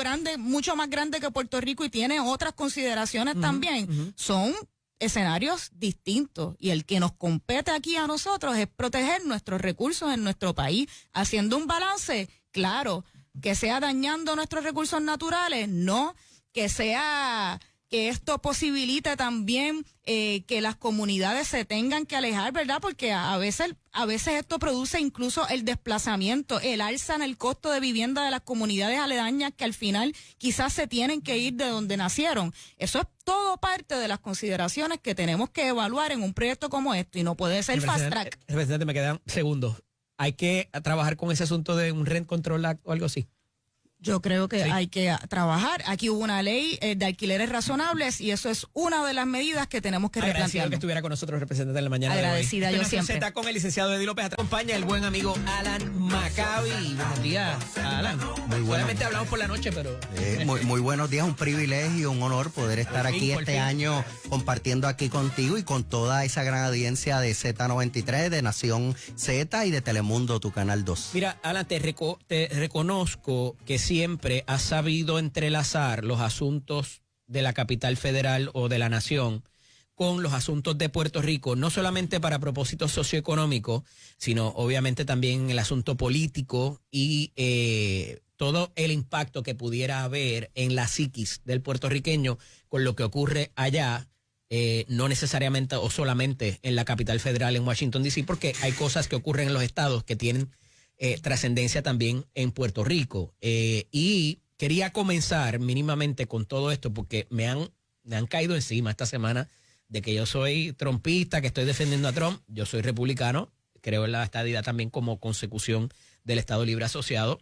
más grande que Puerto Rico y tiene otras consideraciones también. Son escenarios distintos y el que nos compete aquí a nosotros es proteger nuestros recursos en nuestro país, haciendo un balance, claro, que sea dañando nuestros recursos naturales, no que esto posibilite también que las comunidades se tengan que alejar, ¿verdad? Porque a veces esto produce incluso el desplazamiento, el alza en el costo de vivienda de las comunidades aledañas que al final quizás se tienen que ir de donde nacieron. Eso es todo parte de las consideraciones que tenemos que evaluar en un proyecto como este y no puede ser fast track. Representante, me quedan segundos. ¿Hay que trabajar con ese asunto de un Rent Control Act o algo así? Yo creo que hay que trabajar. Aquí hubo una ley de alquileres razonables y eso es una de las medidas que tenemos que replantear. Agradecido que estuviera con nosotros representante en la mañana. Agradecida de hoy. yo siempre. Está con el licenciado Eddie López. Acompaña el buen amigo Alan Maccabi. Buenos días, Alan. Muy bueno. Solamente hablamos por la noche, pero... muy buenos días. Un privilegio, un honor poder estar aquí este año compartiendo aquí contigo y con toda esa gran audiencia de Z93, de Nación Z y de Telemundo, tu Canal 2. Mira, Alan, te reconozco que siempre has sabido entrelazar los asuntos de la capital federal o de la nación con los asuntos de Puerto Rico, no solamente para propósitos socioeconómicos, sino obviamente también el asunto político y todo el impacto que pudiera haber en la psiquis del puertorriqueño con lo que ocurre allá, no necesariamente o solamente en la capital federal en Washington, D.C., porque hay cosas que ocurren en los estados que tienen trascendencia también en Puerto Rico. Y quería comenzar mínimamente con todo esto porque me han caído encima esta semana de que yo soy trumpista, que estoy defendiendo a Trump. Yo soy republicano, creo en la estadidad también como consecución del Estado Libre Asociado.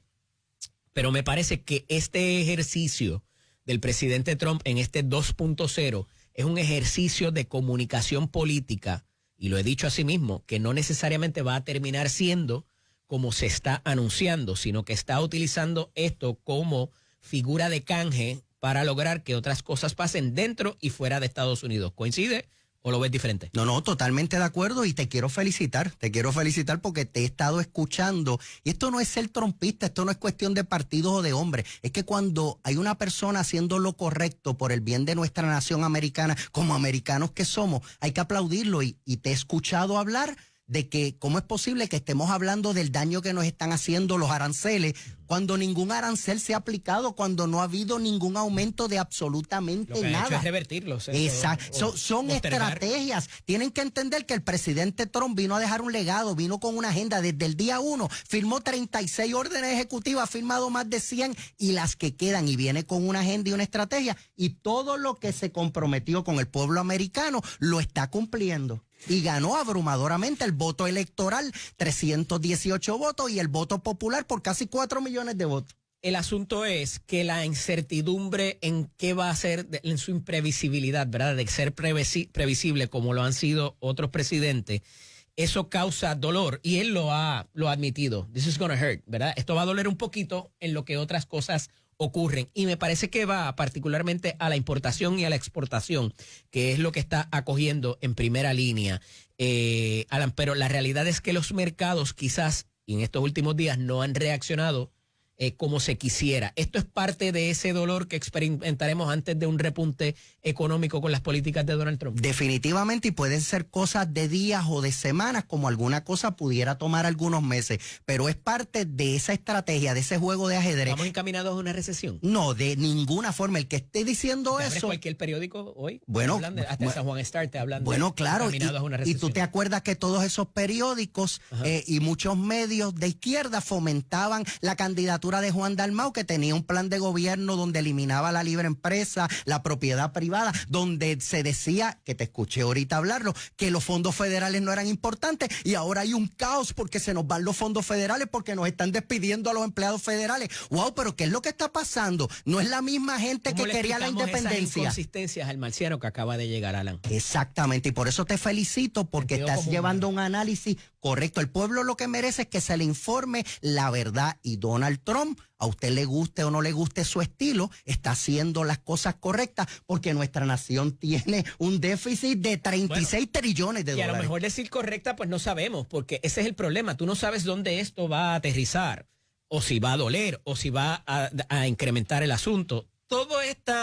Pero me parece que este ejercicio del presidente Trump en este 2.0 es un ejercicio de comunicación política, y lo he dicho así mismo, que no necesariamente va a terminar siendo como se está anunciando, sino que está utilizando esto como figura de canje para lograr que otras cosas pasen dentro y fuera de Estados Unidos. ¿Coincide o lo ves diferente? No, totalmente de acuerdo y te quiero felicitar porque te he estado escuchando y esto no es ser trompista, esto no es cuestión de partidos o de hombres, es que cuando hay una persona haciendo lo correcto por el bien de nuestra nación americana, como americanos que somos, hay que aplaudirlo y te he escuchado hablar de que cómo es posible que estemos hablando del daño que nos están haciendo los aranceles cuando ningún arancel se ha aplicado, cuando no ha habido ningún aumento de absolutamente nada. Lo que ha hecho es revertirlos. Exacto. Son estrategias. Tienen que entender que el presidente Trump vino a dejar un legado, vino con una agenda desde el día 1, firmó 36 órdenes ejecutivas, ha firmado más de 100 y las que quedan, y viene con una agenda y una estrategia, y todo lo que se comprometió con el pueblo americano lo está cumpliendo. Y ganó abrumadoramente el voto electoral, 318 votos, y el voto popular por casi 4 millones de votos. El asunto es que la incertidumbre en qué va a ser, en su imprevisibilidad, ¿verdad? De ser previsible como lo han sido otros presidentes, eso causa dolor y él lo ha admitido. This is gonna hurt, ¿verdad? Esto va a doler un poquito en lo que otras cosas ocurren y me parece que va particularmente a la importación y a la exportación, que es lo que está acogiendo en primera línea, Alan, pero la realidad es que los mercados quizás en estos últimos días no han reaccionado como se quisiera. Esto es parte de ese dolor que experimentaremos antes de un repunte económico con las políticas de Donald Trump. Definitivamente, y pueden ser cosas de días o de semanas, como alguna cosa pudiera tomar algunos meses, pero es parte de esa estrategia, de ese juego de ajedrez. ¿Estamos encaminados a una recesión? No, de ninguna forma. El que esté diciendo ¿Te eso... cualquier periódico hoy? Bueno, hasta en San Juan Star te hablan bueno, claro, encaminados a una recesión. Y tú te acuerdas que todos esos periódicos y muchos medios de izquierda fomentaban la candidatura legislatura de Juan Dalmau, que tenía un plan de gobierno donde eliminaba la libre empresa, la propiedad privada, donde se decía, que te escuché ahorita hablarlo, que los fondos federales no eran importantes, y ahora hay un caos porque se nos van los fondos federales porque nos están despidiendo a los empleados federales. Wow, pero ¿qué es lo que está pasando? No es la misma gente que quería la independencia. Esas inconsistencias al marciano que acaba de llegar, Alan. Exactamente, y por eso te felicito, porque estás llevando un análisis correcto. El pueblo lo que merece es que se le informe la verdad, y Donald Trump, a usted le guste o no le guste su estilo, está haciendo las cosas correctas, porque nuestra nación tiene un déficit de 36 trillones de dólares. Y a lo mejor decir correcta, pues no sabemos, porque ese es el problema. Tú no sabes dónde esto va a aterrizar, o si va a doler, o si va a incrementar el asunto. Todo este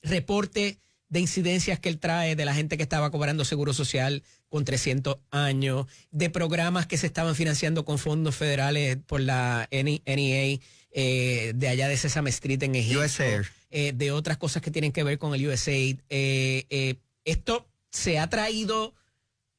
reporte de incidencias que él trae de la gente que estaba cobrando seguro social con 300 años, de programas que se estaban financiando con fondos federales por la NEA, de allá de Sesame Street en Egipto, de otras cosas que tienen que ver con el USAID. Esto se ha traído,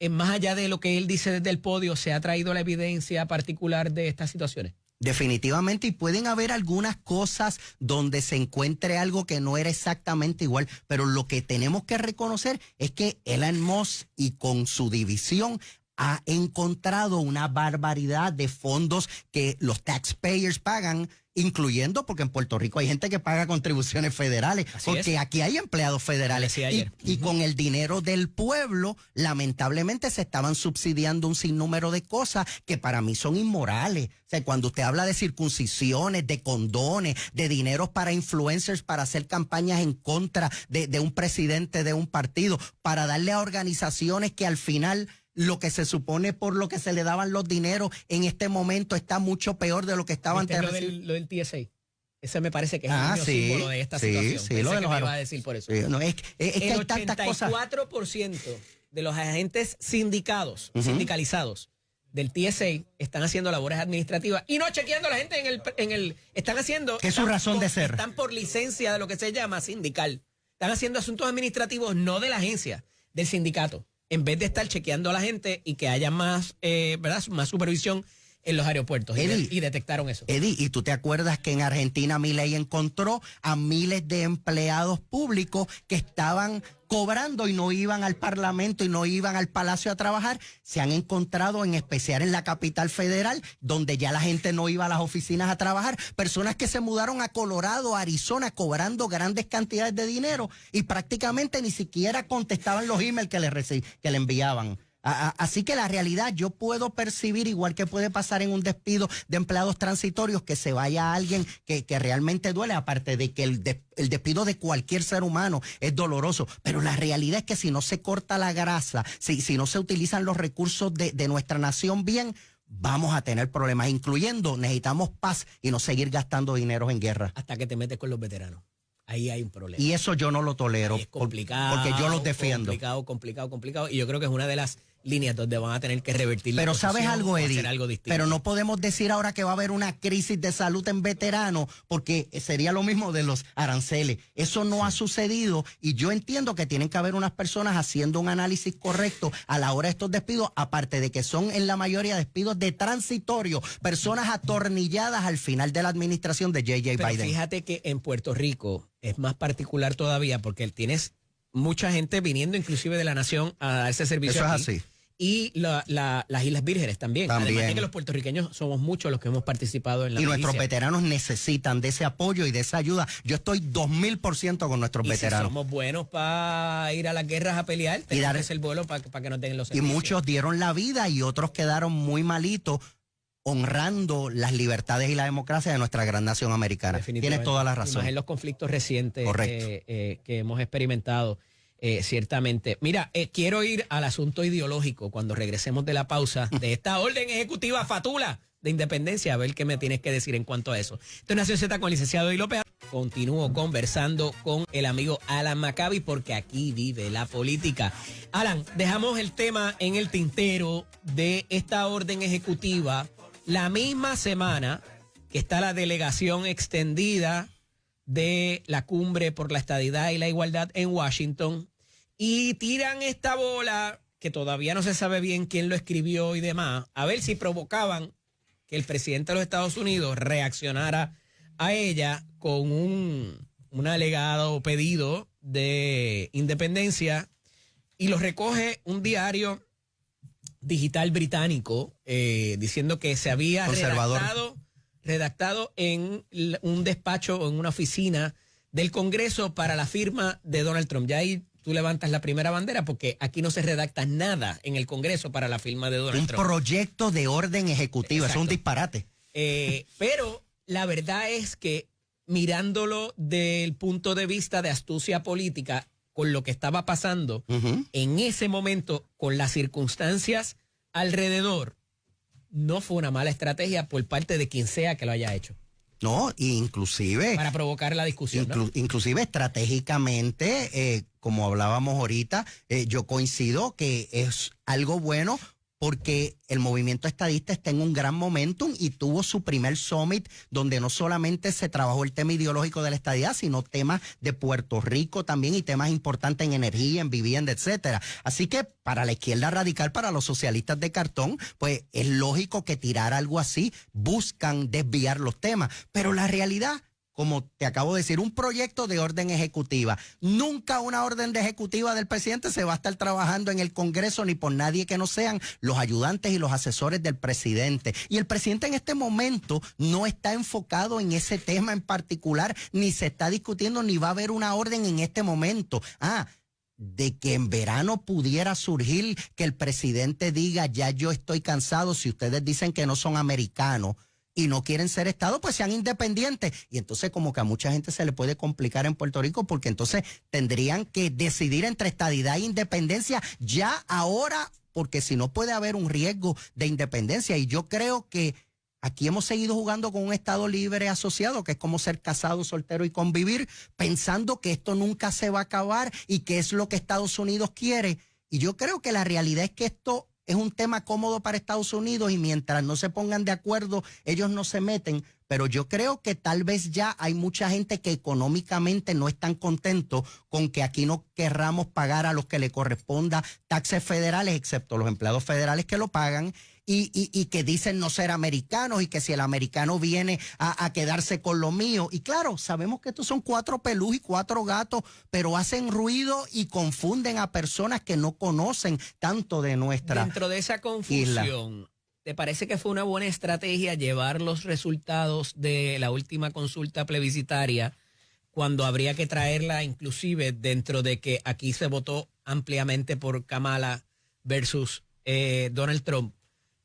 más allá de lo que él dice desde el podio, se ha traído la evidencia particular de estas situaciones. Definitivamente, y pueden haber algunas cosas donde se encuentre algo que no era exactamente igual, pero lo que tenemos que reconocer es que Elon Musk, y con su división, ha encontrado una barbaridad de fondos que los taxpayers pagan, incluyendo, porque en Puerto Rico hay gente que paga contribuciones federales, porque aquí hay empleados federales, y con el dinero del pueblo, lamentablemente se estaban subsidiando un sinnúmero de cosas que para mí son inmorales. O sea, cuando usted habla de circuncisiones, de condones, de dineros para influencers, para hacer campañas en contra de un presidente de un partido, para darle a organizaciones que al final lo que se supone por lo que se le daban los dineros en este momento está mucho peor de lo que estaban antes. Lo del TSA. Ese me parece que es el símbolo de esta situación. Sí, lo de que me iba a decir por eso. No, es que hay tantas cosas. El 84% de los agentes sindicalizados del TSA están haciendo labores administrativas y no chequeando a la gente están haciendo... ¿Qué es su razón de ser? Están por licencia de lo que se llama sindical. Están haciendo asuntos administrativos, no de la agencia, del sindicato, en vez de estar chequeando a la gente y que haya más, ¿verdad?, más supervisión en los aeropuertos. Y detectaron eso. Eddie, ¿y tú te acuerdas que en Argentina Milei encontró a miles de empleados públicos que estaban cobrando y no iban al Parlamento y no iban al Palacio a trabajar? Se han encontrado, en especial en la capital federal, donde ya la gente no iba a las oficinas a trabajar, personas que se mudaron a Colorado, a Arizona, cobrando grandes cantidades de dinero y prácticamente ni siquiera contestaban los emails que le enviaban. Así que la realidad, yo puedo percibir, igual que puede pasar en un despido de empleados transitorios, que se vaya alguien que realmente duele, aparte de que el despido de cualquier ser humano es doloroso, pero la realidad es que si no se corta la grasa, si no se utilizan los recursos de nuestra nación bien, vamos a tener problemas, incluyendo necesitamos paz y no seguir gastando dinero en guerra. Hasta que te metes con los veteranos. Ahí hay un problema. Y eso yo no lo tolero. Es complicado. Porque yo los defiendo. Complicado. Y yo creo que es una de las líneas donde van a tener que revertir la Pero ¿sabes algo, Eddie? Hacer algo distinto. Pero no podemos decir ahora que va a haber una crisis de salud en veteranos, porque sería lo mismo de los aranceles. Eso no ha sucedido, y yo entiendo que tienen que haber unas personas haciendo un análisis correcto a la hora de estos despidos, aparte de que son en la mayoría despidos de transitorio, personas atornilladas al final de la administración de J.J. Pero Biden. Fíjate que en Puerto Rico es más particular todavía, porque tienes mucha gente viniendo inclusive de la nación a dar ese servicio. Eso aquí. es así. Y las Islas Vírgenes también. Además de que los puertorriqueños somos muchos los que hemos participado en la milicia. Y nuestros veteranos necesitan de ese apoyo y de esa ayuda. Yo estoy 2000% con nuestros veteranos. Si somos buenos para ir a las guerras a pelear, tenemos que hacer el vuelo para que nos den los servicios. Y muchos dieron la vida y otros quedaron muy malitos, honrando las libertades y la democracia de nuestra gran nación americana. Tienes toda la razón. Más en los conflictos recientes que hemos experimentado. Ciertamente. Mira, quiero ir al asunto ideológico cuando regresemos de la pausa de esta orden ejecutiva fatula de independencia, a ver qué me tienes que decir en cuanto a eso. Esto es Nación Z con el licenciado Eddie López. Continúo conversando con el amigo Alan Maccabi, porque aquí vive la política. Alan, dejamos el tema en el tintero de esta orden ejecutiva la misma semana que está la delegación extendida de la Cumbre por la Estadidad y la Igualdad en Washington, y tiran esta bola que todavía no se sabe bien quién lo escribió y demás, a ver si provocaban que el presidente de los Estados Unidos reaccionara a ella con un alegado pedido de independencia, y lo recoge un diario digital británico diciendo que se había redactado en un despacho o en una oficina del Congreso para la firma de Donald Trump. Ya ahí tú levantas la primera bandera, porque aquí no se redacta nada en el Congreso para la firma de Donald Trump. Un proyecto de orden ejecutivo, es un disparate. Pero la verdad es que, mirándolo del punto de vista de astucia política, con lo que estaba pasando en ese momento, con las circunstancias alrededor, no fue una mala estrategia por parte de quien sea que lo haya hecho. No, inclusive... Para provocar la discusión, ¿no? Inclusive estratégicamente, como hablábamos ahorita, yo coincido que es algo bueno, porque el movimiento estadista está en un gran momentum y tuvo su primer summit donde no solamente se trabajó el tema ideológico de la estadidad, sino temas de Puerto Rico también y temas importantes en energía, en vivienda, etcétera. Así que para la izquierda radical, para los socialistas de cartón, pues es lógico que tirar algo así, buscan desviar los temas. Pero la realidad, como te acabo de decir, un proyecto de orden ejecutiva. Nunca una orden de ejecutiva del presidente se va a estar trabajando en el Congreso ni por nadie que no sean los ayudantes y los asesores del presidente. Y el presidente en este momento no está enfocado en ese tema en particular, ni se está discutiendo, ni va a haber una orden en este momento. De que en verano pudiera surgir que el presidente diga, ya yo estoy cansado, si ustedes dicen que no son americanos y no quieren ser Estado, pues sean independientes. Y entonces como que a mucha gente se le puede complicar en Puerto Rico, porque entonces tendrían que decidir entre estadidad e independencia ya ahora, porque si no puede haber un riesgo de independencia. Y yo creo que aquí hemos seguido jugando con un Estado libre asociado, que es como ser casado, soltero y convivir, pensando que esto nunca se va a acabar y que es lo que Estados Unidos quiere. Y yo creo que la realidad es que esto es un tema cómodo para Estados Unidos y mientras no se pongan de acuerdo, ellos no se meten. Pero yo creo que tal vez ya hay mucha gente que económicamente no están contentos con que aquí no querramos pagar a los que le corresponda taxes federales, excepto los empleados federales que lo pagan, y que dicen no ser americanos y que si el americano viene a quedarse con lo mío. Y claro, sabemos que estos son 4 pelús y 4 gatos, pero hacen ruido y confunden a personas que no conocen tanto de nuestra Dentro de esa confusión, isla. ¿Te parece que fue una buena estrategia llevar los resultados de la última consulta plebiscitaria cuando habría que traerla, inclusive dentro de que aquí se votó ampliamente por Kamala versus Donald Trump?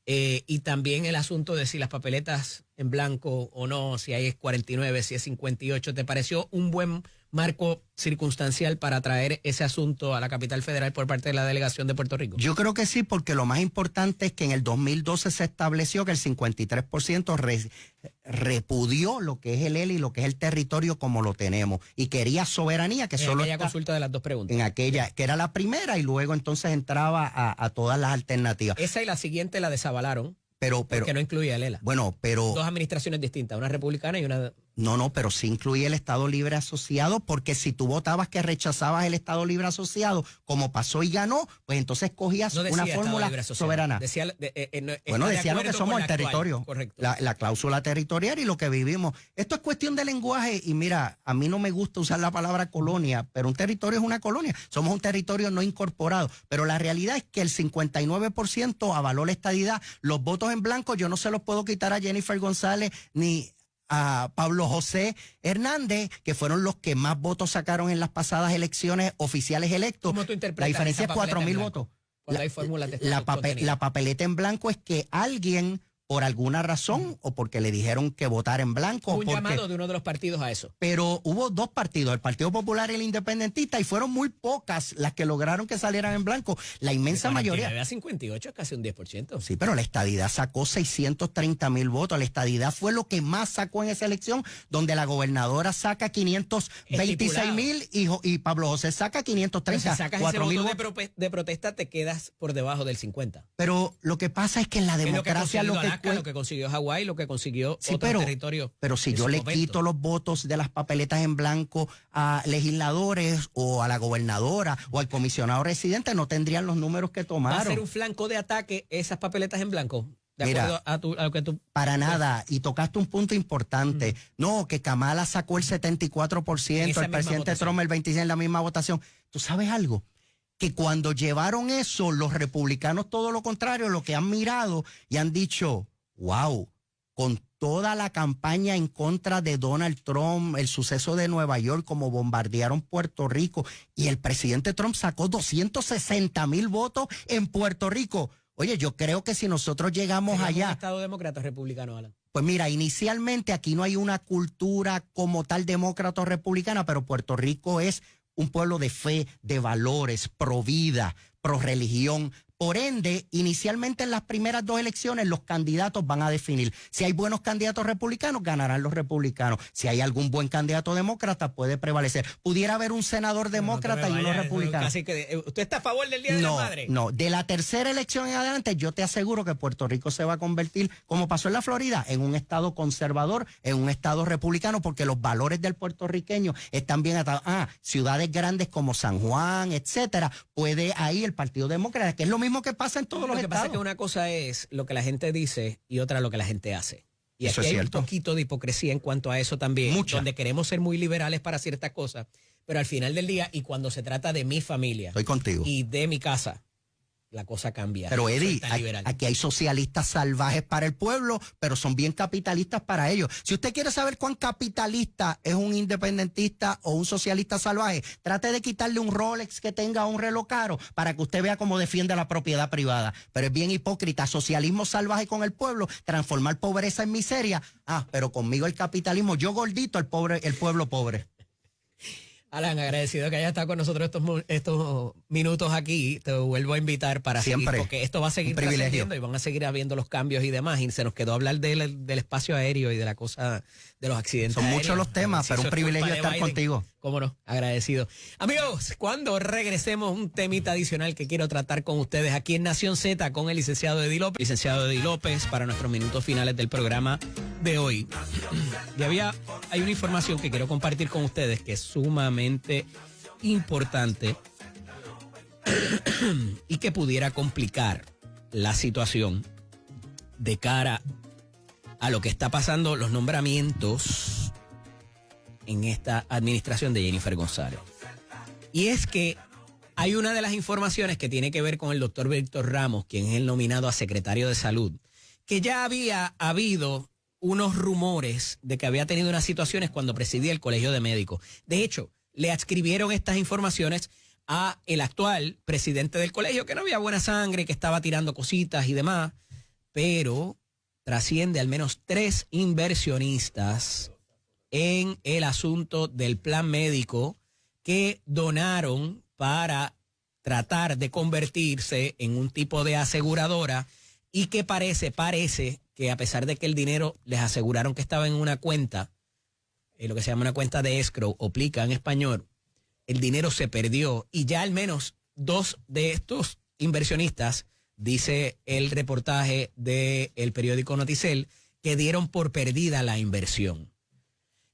Y también el asunto de si las papeletas en blanco o no, si hay 49, si es 58, ¿te pareció un buen marco circunstancial para traer ese asunto a la capital federal por parte de la delegación de Puerto Rico? Yo creo que sí, porque lo más importante es que en el 2012 se estableció que el 53% repudió lo que es el ELA y lo que es el territorio como lo tenemos, y quería soberanía, que solo aquella consulta de las 2 preguntas. En aquella, que era la primera, y luego entonces entraba a todas las alternativas. Esa y la siguiente la desavalaron. Pero que no incluía el ELA. Bueno, pero 2 administraciones distintas, una republicana y una... No, pero sí incluye el Estado Libre Asociado, porque si tú votabas que rechazabas el Estado Libre Asociado, como pasó y ganó, pues entonces cogías una fórmula soberana. Decía lo que somos el territorio, la cláusula territorial y lo que vivimos. Esto es cuestión de lenguaje y mira, a mí no me gusta usar la palabra colonia, pero un territorio es una colonia. Somos un territorio no incorporado, pero la realidad es que el 59% avaló la estadidad. Los votos en blanco yo no se los puedo quitar a Jennifer González ni a Pablo José Hernández, que fueron los que más votos sacaron en las pasadas elecciones oficiales electos. ¿Cómo tú interpretas? La diferencia es 4,000 votos. La papeleta en blanco es que alguien, por alguna razón, o porque le dijeron que votar en blanco. Un llamado de uno de los partidos a eso. Pero hubo 2 partidos, el Partido Popular y el Independentista, y fueron muy pocas las que lograron que salieran en blanco. La inmensa mayoría. A 58 es casi un 10%. Sí, pero la estadidad sacó 630,000 votos. La estadidad fue lo que más sacó en esa elección, donde la gobernadora saca 526,000 y Pablo José saca 530. Si sacas ese voto de protesta, te quedas por debajo del 50. Pero lo que pasa es que en la democracia lo que consiguió Hawái, lo que consiguió otro territorio. Pero si yo le quito los votos de las papeletas en blanco a legisladores o a la gobernadora o al comisionado residente, no tendrían los números que tomaron. ¿Va a ser un flanco de ataque esas papeletas en blanco? Mira, a lo que tú... Para nada, y tocaste un punto importante. No, que Kamala sacó el 74%, el presidente Trump el 26% en la misma votación. ¿Tú sabes algo? Que cuando llevaron eso, los republicanos, todo lo contrario, lo que han mirado y han dicho, wow, con toda la campaña en contra de Donald Trump, el suceso de Nueva York, como bombardearon Puerto Rico, y el presidente Trump sacó 260,000 votos en Puerto Rico. Oye, yo creo que si nosotros llegamos allá... ¿Un estado demócrata o republicano, Alan? Pues mira, inicialmente aquí no hay una cultura como tal demócrata o republicana, pero Puerto Rico es un pueblo de fe, de valores, pro vida, pro religión. Por ende, inicialmente en las primeras 2 elecciones los candidatos van a definir. Si hay buenos candidatos republicanos, ganarán los republicanos. Si hay algún buen candidato demócrata, puede prevalecer. Pudiera haber un senador demócrata y uno republicano. Así que, ¿usted está a favor del Día de la Madre? No, de la tercera elección en adelante, yo te aseguro que Puerto Rico se va a convertir, como pasó en la Florida, en un estado conservador, en un estado republicano, porque los valores del puertorriqueño están bien atados. Ciudades grandes como San Juan, etcétera, puede ahí el Partido Demócrata, que es lo mismo que pasa en todos los estados. Lo que pasa es que una cosa es lo que la gente dice y otra lo que la gente hace. Y eso aquí es hay cierto. Un poquito de hipocresía en cuanto a eso también, donde queremos ser muy liberales para ciertas cosas, pero al final del día y cuando se trata de mi familia, estoy contigo, y de mi casa, la cosa cambia. Pero Eddie, aquí hay socialistas salvajes para el pueblo, pero son bien capitalistas para ellos. Si usted quiere saber cuán capitalista es un independentista o un socialista salvaje, trate de quitarle un Rolex que tenga un reloj caro para que usted vea cómo defiende la propiedad privada. Pero es bien hipócrita, socialismo salvaje con el pueblo, transformar pobreza en miseria. Pero conmigo el capitalismo, yo gordito, el pueblo pobre. Alan, agradecido que hayas estado con nosotros estos minutos aquí. Te vuelvo a invitar para seguir, porque esto va a seguir trascendiendo y van a seguir habiendo los cambios y demás. Y se nos quedó hablar del espacio aéreo y de la cosa de los accidentes. Son muchos los temas, pero un privilegio estar contigo. Cómo no, agradecido. Amigos, cuando regresemos, un temita adicional que quiero tratar con ustedes aquí en Nación Z con el licenciado Eddie López. Licenciado Eddie López, para nuestros minutos finales del programa de hoy. Y hay una información que quiero compartir con ustedes que es sumamente importante y que pudiera complicar la situación de cara a lo que está pasando, los nombramientos en esta administración de Jennifer González. Y es que hay una de las informaciones que tiene que ver con el doctor Víctor Ramos, quien es el nominado a secretario de Salud, que ya había habido unos rumores de que había tenido unas situaciones cuando presidía el Colegio de Médicos. De hecho, le adscribieron estas informaciones a el actual presidente del colegio, que no había buena sangre, que estaba tirando cositas y demás, pero trasciende al menos 3 inversionistas en el asunto del plan médico que donaron para tratar de convertirse en un tipo de aseguradora y que parece que a pesar de que el dinero les aseguraron que estaba en una cuenta, lo que se llama una cuenta de escrow o plica en español, el dinero se perdió y ya al menos 2 de estos inversionistas, dice el reportaje del periódico Noticel, que dieron por perdida la inversión.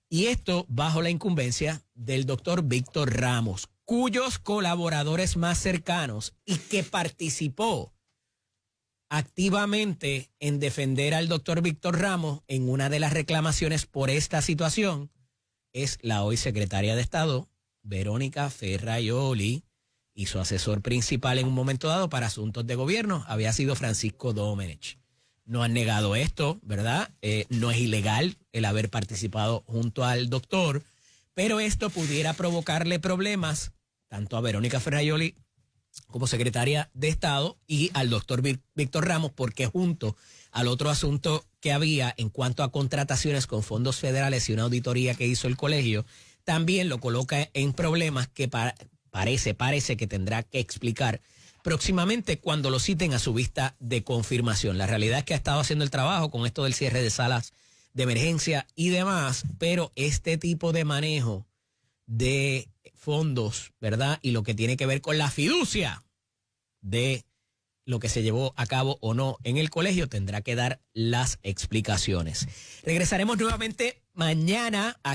Y esto bajo la incumbencia del doctor Víctor Ramos, cuyos colaboradores más cercanos y que participó activamente en defender al doctor Víctor Ramos en una de las reclamaciones por esta situación es la hoy secretaria de Estado, Verónica Ferraioli, y su asesor principal en un momento dado para asuntos de gobierno había sido Francisco Domenech. No han negado esto, ¿verdad? No es ilegal el haber participado junto al doctor, pero esto pudiera provocarle problemas tanto a Verónica Ferraioli como secretaria de Estado y al doctor Víctor Ramos, porque junto al otro asunto que había en cuanto a contrataciones con fondos federales y una auditoría que hizo el colegio, también lo coloca en problemas que parece que tendrá que explicar próximamente cuando lo citen a su vista de confirmación. La realidad es que ha estado haciendo el trabajo con esto del cierre de salas de emergencia y demás, pero este tipo de manejo de fondos, ¿verdad? Y lo que tiene que ver con la fiducia de lo que se llevó a cabo o no en el colegio, tendrá que dar las explicaciones. Regresaremos nuevamente mañana a